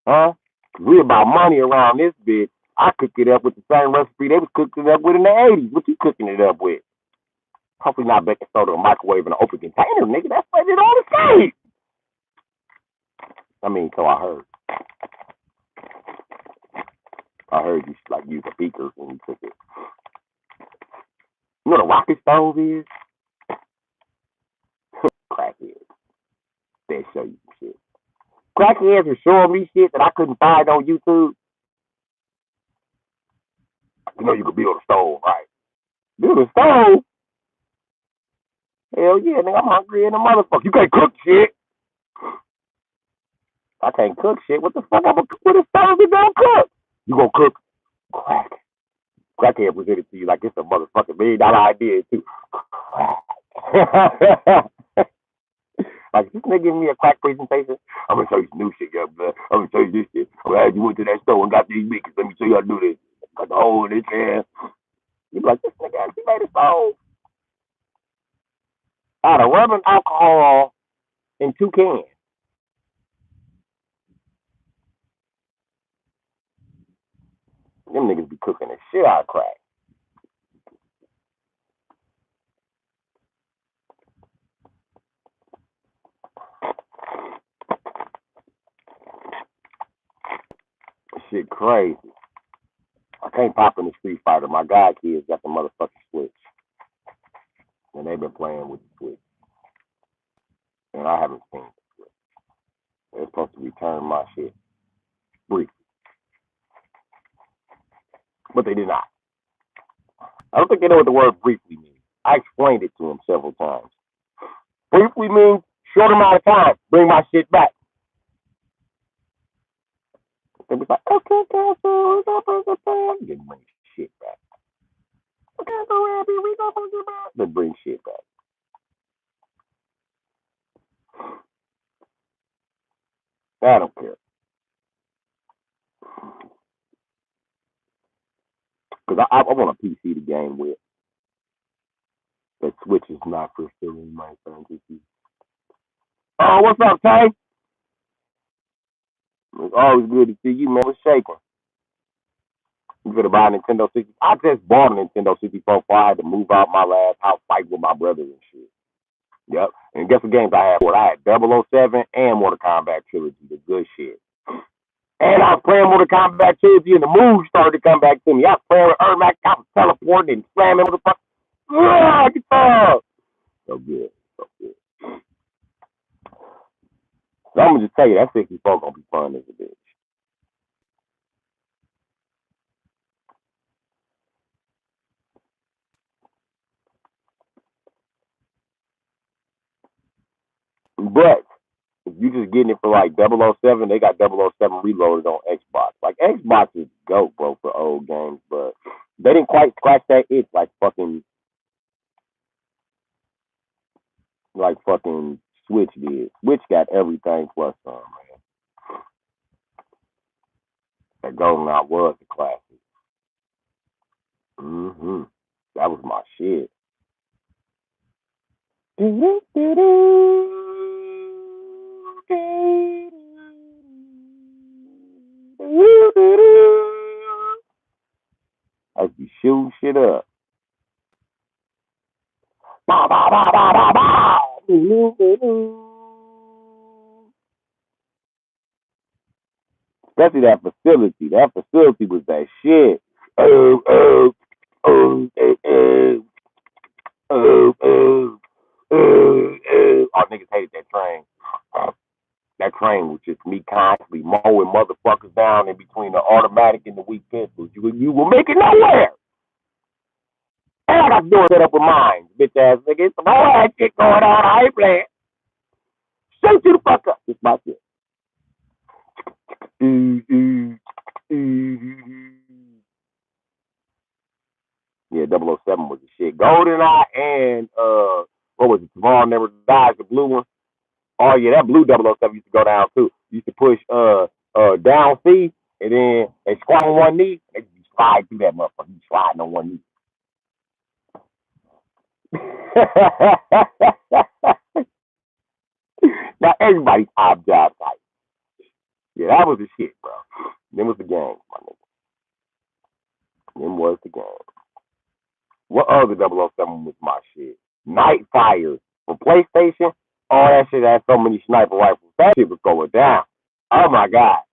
B: Huh? We about money around this bitch. I cook it up with the same recipe they was cooking it up with in the 80s. What you cooking it up with? Hopefully not baking soda or microwave in an open container, nigga. That's what it all the same. I mean, so I heard. I heard you like use a beaker when you cook it. You know what a rocket stove is? Crackheads. They'll show you some shit. Crackheads are showing me shit that I couldn't find on YouTube. You know you could build a stove, right? Build a stove? Hell yeah, nigga, I'm hungry in the motherfucker. You can't cook shit. I can't cook shit. What the fuck I'm gonna cook with a stove that don't cook? You gonna cook crack. Crackhead presented to you like it's a motherfucking $1 million idea too. Like this nigga giving me a crack presentation. I'm gonna show you some new shit, young blood. I'm gonna show you this shit. I'm gonna have you went to that store and got these bitches. Let me show you how to do this. Got the hole in this hand. You be like, this nigga actually made a stove out of rum and alcohol in 2 cans. Them niggas be cooking the shit out of crack. Shit crazy. I can't pop in the Street Fighter. My god kids got the motherfucking Switch. And they've been playing with the Switch. And I haven't seen the Switch. They're supposed to return my shit briefly. But they did not. I don't think they know what the word briefly means. I explained it to them several times. Briefly means short amount of time. Bring my shit back. They was like, okay, then bring shit back. Okay, so happy, we gonna bring it back. Then bring shit back. I don't care. Because I want a PC to game with. That Switch is not for stealing my fantasy. Oh, what's up, Tay? It's always good to see you, man. What's shaking? You could have bought a Nintendo 60. I just bought a Nintendo 64 before I had to move out my last house, fight with my brother and shit. Yep. And guess what games I had? What I had 007 and Mortal Kombat Trilogy, the good shit. And I was playing Mortal Kombat Trilogy and the moves started to come back to me. I was playing with Ermac, I was teleporting and slamming with the fuck. Yeah, guitar. So good. So good. So I'm gonna just tell you that 64 gonna be fun as a bitch. But if you just getting it for like 007, they got 007 Reloaded on Xbox. Like Xbox is dope, bro, for old games, but they didn't quite scratch that itch like fucking Switch did. Switch got everything plus some, man. That GoldenEye was a classic. That was my shit. I be shooting shit up. Bow, bow, bow, bow, bow, bow. Especially that facility. That facility was that shit. Oh, oh, oh, oh, oh, oh, oh, oh, oh. Oh, niggas hated that train. That train was just me constantly mowing motherfuckers down in between the automatic and the weak pistols. You will make it nowhere. And I got the door set up with mine, bitch ass nigga. It's some whole ass shit going on. I ain't playing. Shoot you the fuck up. It's my shit. Yeah, 007 was the shit. GoldenEye and what was it? Tomorrow Never Dies, the blue one. Oh yeah, that blue 007 used to go down too. Used to push down C and then they squat on one knee. They just slide through that motherfucker. You sliding on one knee. Now everybody's job type. Yeah, that was the shit, bro. Then was the game, my nigga. Then was the game. What other 007 was my shit? Nightfire for PlayStation. Oh, that shit had so many sniper rifles. That shit was going down. Oh my god.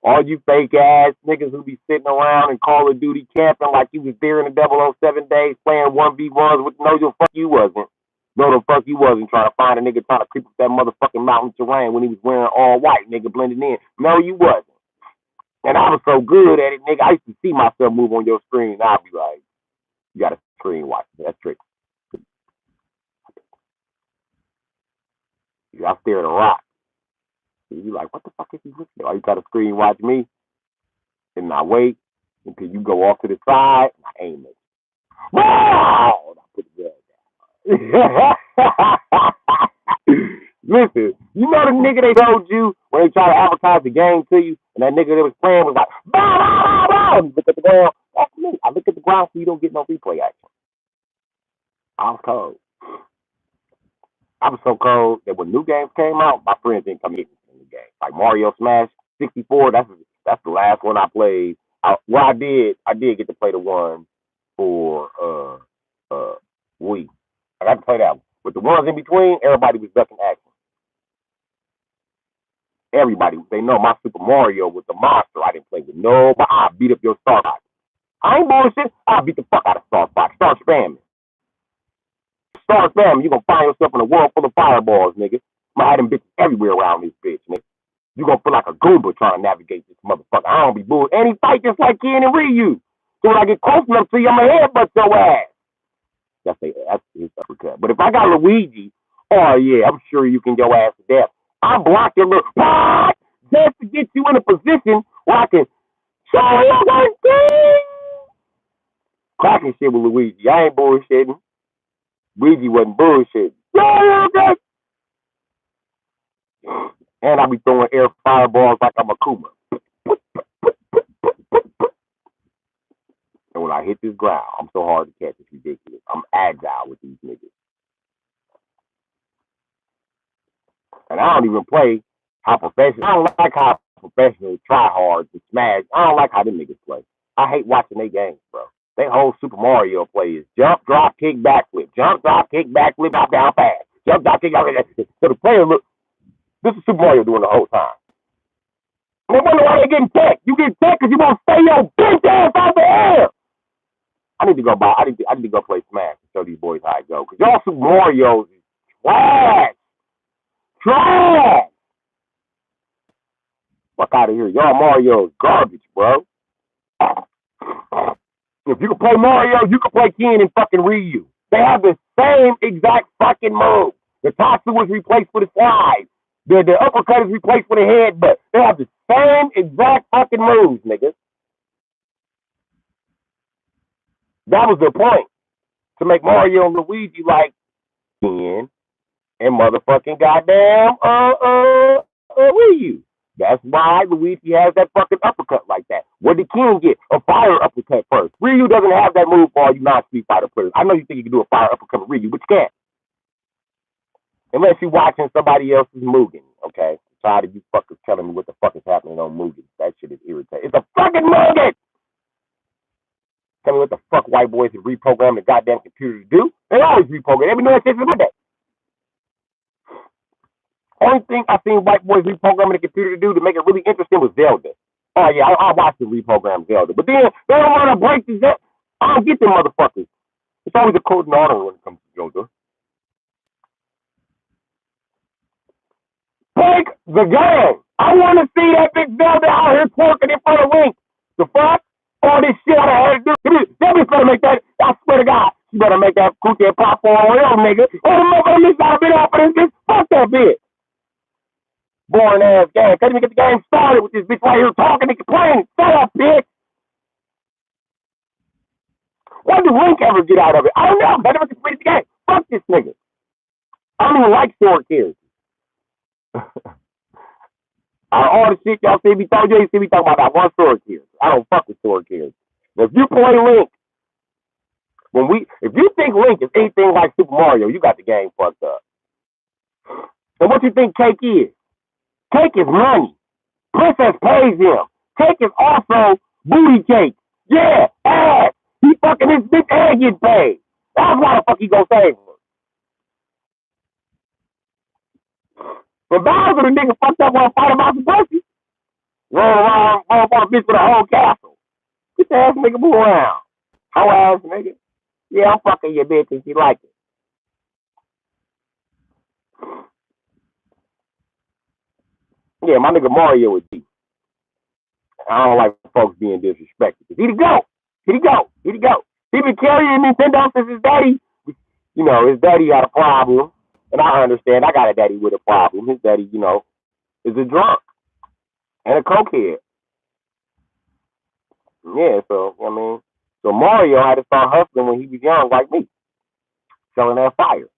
B: All you fake ass niggas who be sitting around in Call of Duty camping like you was there in the 007 days playing 1v1s with no the fuck you wasn't. No the fuck you wasn't trying to find a nigga trying to creep up that motherfucking mountain terrain when he was wearing all white, nigga blending in. No, you wasn't. And I was so good at it, nigga. I used to see myself move on your screen and I'd be like, you got a screen watch. That's tricky. I stare at a rock. You like, what the fuck is he looking at? Oh, you got to screen watch me? And I wait until you go off to the side and I aim it. Wow! I put the gun down. Listen, you know the nigga they told you when they try to advertise the game to you, and that nigga that was playing was like, bow, bow, bow, bow. You look at the ground. That's me. I look at the ground so you don't get no replay action. I was cold. I was so cold that when new games came out, my friends didn't come in the game. Like Mario Smash 64, that's the last one I played. I did get to play the one for Wii. I got to play that one. But the ones in between, everybody was ducking action. Everybody, they know my Super Mario was the monster. I didn't play with nobody. I beat up your Star Fox. I ain't bullshit. I beat the fuck out of Star Fox. Start spamming. Start spamming. You gonna find yourself in a world full of fireballs, nigga. I had them bitches everywhere around this bitch, nigga. You gonna feel like a Goomba trying to navigate this motherfucker. I don't be bull. And he fight just like Ken and Ryu. So when I get close enough to you, I'm gonna headbutt your ass. That's his uppercut. But if I got Luigi, oh yeah, I'm sure you can go ass to death. I block your little what just to get you in a position where I can show you one thing. Cracking shit with Luigi. I ain't bullshitting. Luigi wasn't bullshitting. And I be throwing air fireballs like I'm a Kuma. And when I hit this ground, I'm so hard to catch, it's ridiculous. I'm agile with these niggas. And I don't even play how professional. I don't like how professionals try hard to smash. I don't like how them niggas play. I hate watching their games, bro. They whole Super Mario play is jump, drop, kick, backflip. Jump, drop, kick, backflip, out, down, fast. Jump, drop, kick, out. So the player look, this is Super Mario doing the whole time. And they wonder why they getting tech. You get tech because you won't stay your bitch ass out the air. I need to go play Smash and show these boys how it go. Because y'all Super Mario's is trash. Trash. Fuck out of here. Y'all Mario's garbage, bro. If you can play Mario, you can play Ken and fucking Ryu. They have the same exact fucking move. The Tatsu was replaced with a slide. The uppercut is replaced with a headbutt. They have the same exact fucking moves, niggas. That was their point. To make Mario and Luigi like Ken and motherfucking goddamn Ryu. That's why Luigi has that fucking uppercut like that. What did Ken get? A fire uppercut first. Ryu doesn't have that move for all you non-Street Fighter players. I know you think you can do a fire uppercut with Ryu, but you can't. Unless you're watching somebody else's Mugen, okay? I'm tired of you fuckers telling me what the fuck is happening on Mugen. That shit is irritating. It's a fucking Mugen! Tell me what the fuck white boys have reprogrammed the goddamn computer to do. They always reprogram. They been doing shit since my day. Only thing I seen white boys reprogramming the computer to do to make it really interesting was Zelda. Oh yeah, I watched them reprogram Zelda. But then they don't want to break these up. I don't get them motherfuckers. It's always a code and order when it comes to Zelda. Break the game. I want to see that big Zelda out here twerking in front of Link. The fuck? All this shit I had to do. That bitch better make that. I swear to God, she better make that cookie and popcorn real, nigga. Oh, the motherfucker missed out a bit off of this bitch. Fuck that bitch. Boring ass game. Can't even get the game started with this bitch right here talking and complaining. Shut up, bitch. What did Link ever get out of it? I don't know. I never completed the game. Fuck this nigga. I don't even like sword characters. All the shit y'all see me talking, you ain't see me talking about that one sword character. I don't fuck with sword characters. Now, if you play Link, if you think Link is anything like Super Mario, you got the game fucked up. And what you think Cake is? Cake is money. Princess pays him. Cake is also booty cake. Yeah, ass. He fucking his bitch and get paid. That's why the fuck he gonna save her. But Bowser, the nigga fucked up when I fight about some pussy. Roll around a bitch with a whole castle. Get the ass nigga move around. Hoe ass nigga. Yeah, I'm fucking your bitch and she like it. Yeah, my nigga Mario would be. I don't like folks being disrespected. He the go. He the go. He the go. He been carrying Nintendo since his daddy. You know, his daddy had a problem. And I understand. I got a daddy with a problem. His daddy, you know, is a drunk and a cokehead. Yeah, so, I mean, so Mario had to start hustling when he was young, like me, selling that fire.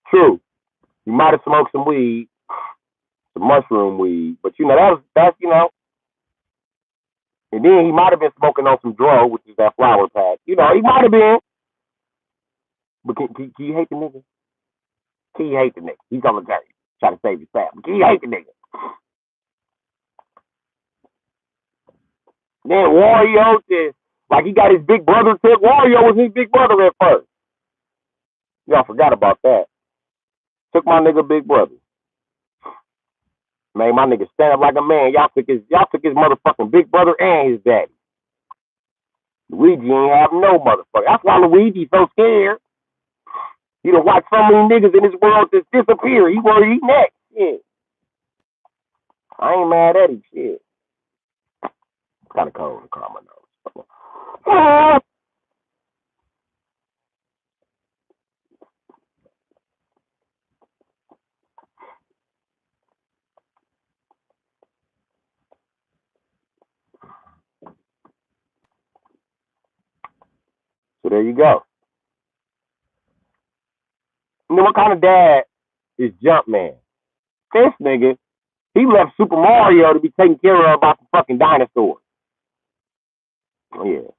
B: True. You might have smoked some weed, some mushroom weed, but you know, that's you know, and then he might have been smoking on some dro, which is that flower patch. You know, he might have been. But can you hate the nigga? Can you hate the nigga? He's on the journey, trying to save his family. Can you hate the nigga? Then Wario just, like he got his big brother took. Wario was his big brother at first. Y'all forgot about that. Took my nigga big brother. Made my nigga stand up like a man. Y'all took his motherfucking big brother and his daddy. Luigi ain't have no motherfucker. That's why Luigi's so scared. He done watched so many niggas in this world just disappear. He worried he next. Shit. I ain't mad at him. Shit. Kind of cold to calm my nose. So there you go. You know what kind of dad is Jumpman? This nigga, he left Super Mario to be taken care of by some fucking dinosaurs. Yeah.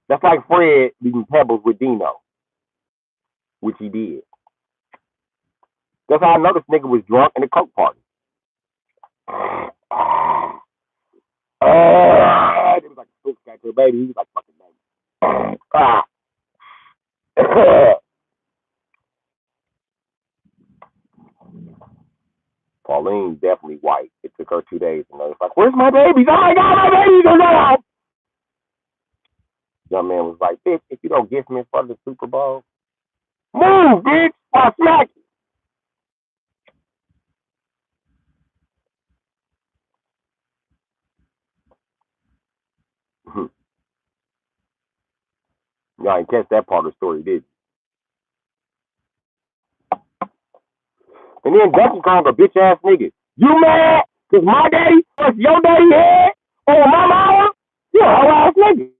B: That's like Fred leaving Pebbles with Dino, which he did. That's how I know this nigga was drunk in the coke party. It was like a foot got to a baby. He was like fucking baby. Pauline definitely white. It took her 2 days, and I was like, "Where's my babies? Oh my god, my babies are gone!" Young man was like, "Bitch, if you don't gift me in front of the Super Bowl, move, bitch, I'll smack you." Y'all ain't catch that part of the story, did you? And then Donkey Kong a bitch ass nigga. You mad? Cause my daddy plus your daddy head on my mama? You a whole ass nigga.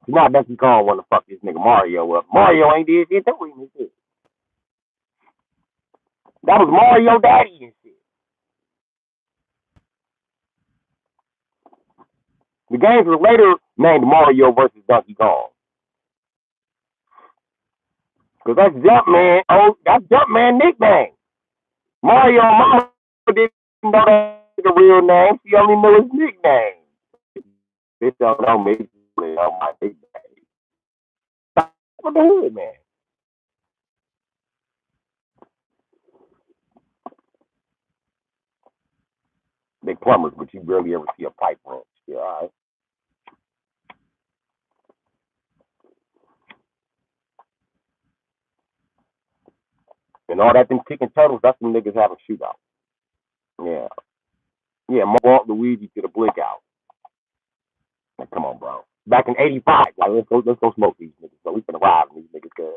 B: Now Donkey Kong wanna fuck this nigga Mario up. Mario ain't did shit to him and shit. That was Mario daddy and shit. The games were later named Mario versus Donkey Kong. Because that's Jumpman. Oh, that's Jumpman nickname. Mario Mama didn't know that was a real name. She only knew his nickname. This don't know me. Know my nickname. What the hood, man? They plumbers, but you barely ever see a pipe wrench. Yeah, all right. And all that them kicking turtles, that's them niggas having shootout. Yeah. Yeah, walk Luigi to the blick out. Like, come on, bro. Back in '85, like let's go smoke these niggas. So we finna ride these niggas, cuz.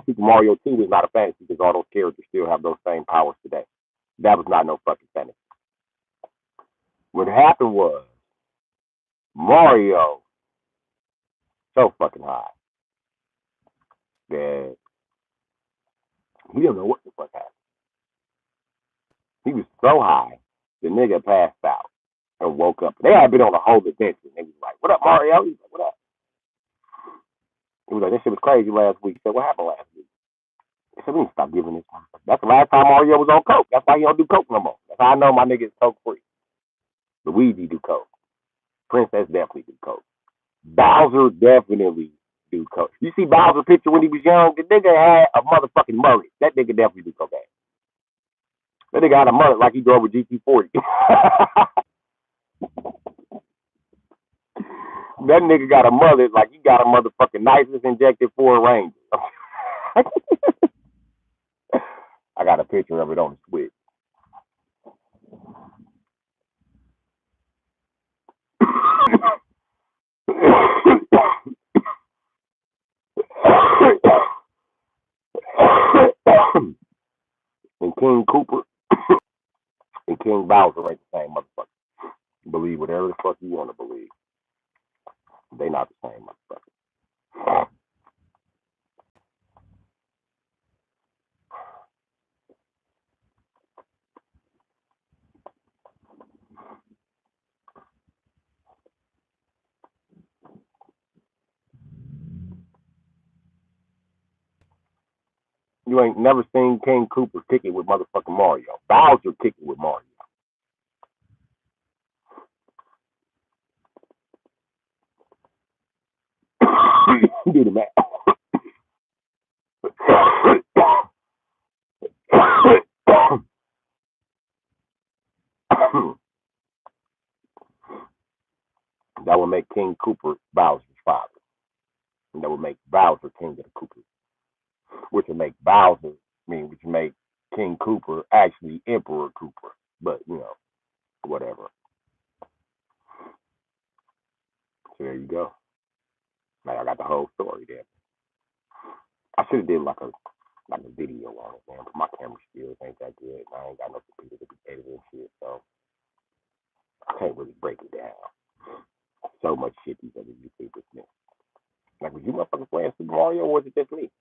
B: Super Mario 2 is not a fantasy because all those characters still have those same powers today. That was not no fucking fantasy. What happened was Mario so fucking high that he didn't know what the fuck happened. He was so high, the nigga passed out and woke up. They had been on a whole adventure. And they was like, "What up, Mario?" He was like, "What up?" He was like, "This shit was crazy last week." He said, "What happened last week?" He said, "We need to stop giving this." That's the last time Mario was on coke. That's why he don't do coke no more. That's how I know my nigga is coke free. Luigi do coke. Princess definitely do coke. Bowser definitely do coke. You see Bowser picture when he was young? The nigga had a motherfucking mullet. That nigga definitely do cocaine. That nigga had a mullet like he drove a GT40. That nigga got a mullet like he got a motherfucking nicest injected Ford Ranger. I got a picture of it on the Switch. And King Cooper and King Bowser ain't the same motherfucker. Believe whatever the fuck you want to believe. They not the same motherfucker. You ain't never seen King Cooper kick it with motherfucking Mario. Bowser kick it with Mario. Do the math. That would make King Cooper Bowser's father. And that would make Bowser King of the Coopers. Which would make Bowser, which would make King Cooper actually Emperor Cooper. But, whatever. So there you go. Like I got the whole story there. I should have did like a video on it, man. But my camera skills ain't that good. I ain't got no computer to be editing shit, so I can't really break it down. So much shit these other YouTubers miss. Like, was you motherfuckers playing Super Mario, or was it just me?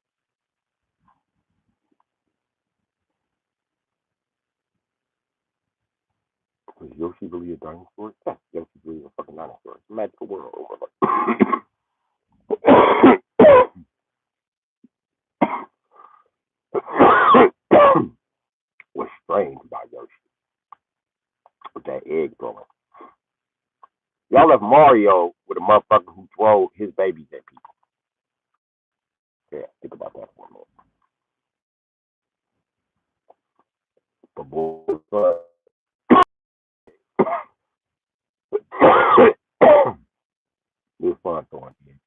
B: Was Yoshi really a dinosaur? Yes, Yoshi really a fucking dinosaur. It's a magical world. What's strange about Yoshi with that egg throwing? Y'all left Mario with a motherfucker who throw his babies at people. Yeah, think about that for a minute. But boy, it was fun throwing him.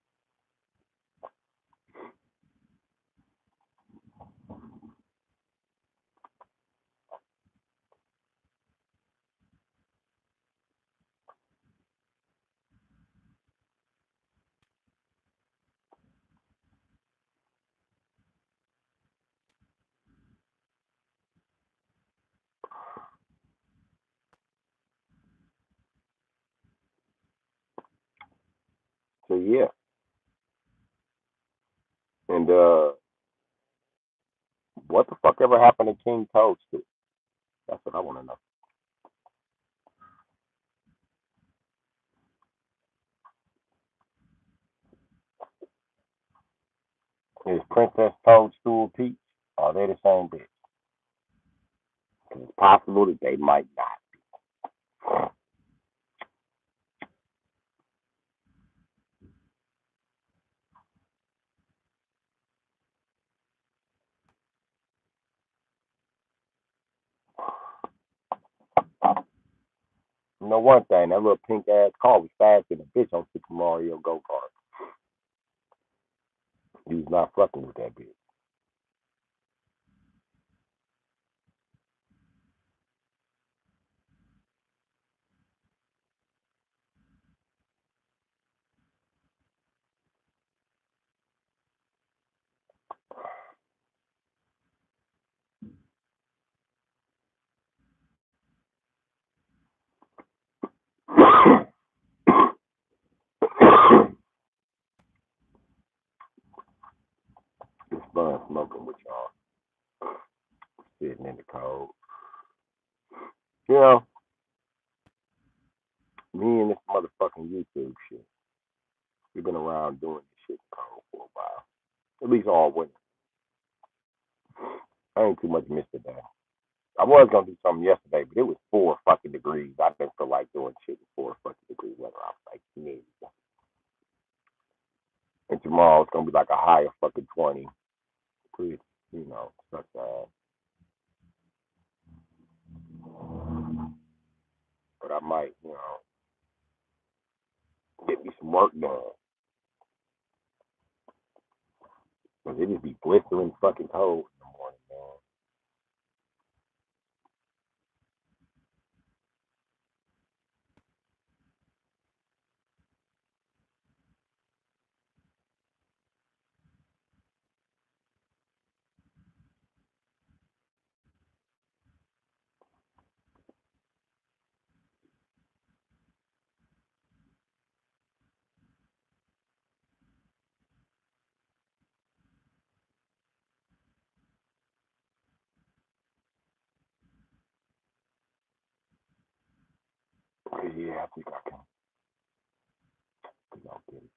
B: So yeah, and What the fuck ever happened to King Toadstool? That's what I want to know. Is Princess Toadstool Peach? Are they the same bitch? 'Cause it's possible that they might not. You know one thing, that little pink ass car was faster than a bitch on Super Mario Go Kart. He was not fucking with that bitch. It's fun smoking with y'all, sitting in the cold. You know, me and this motherfucking YouTube shit, we've been around doing this shit in the cold for a while. At least all winter. I ain't too much missed today. I was gonna do something yesterday, but it was 4 fucking degrees. I didn't feel like doing shit in 4 fucking degree weather. I was like, yeah. And tomorrow it's gonna be like a higher fucking 20. Pretty, such but I might, get me some work done. Cause it just be blistering fucking cold in the morning, man. Yeah, I think I can. I think I'll get it.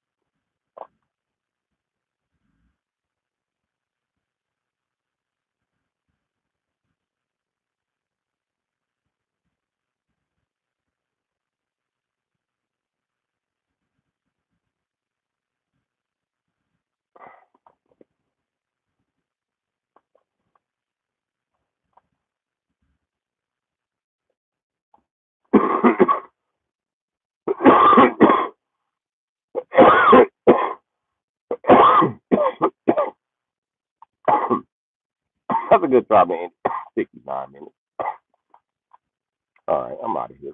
B: That's a good time, man. 69 minutes. All right, I'm out of here.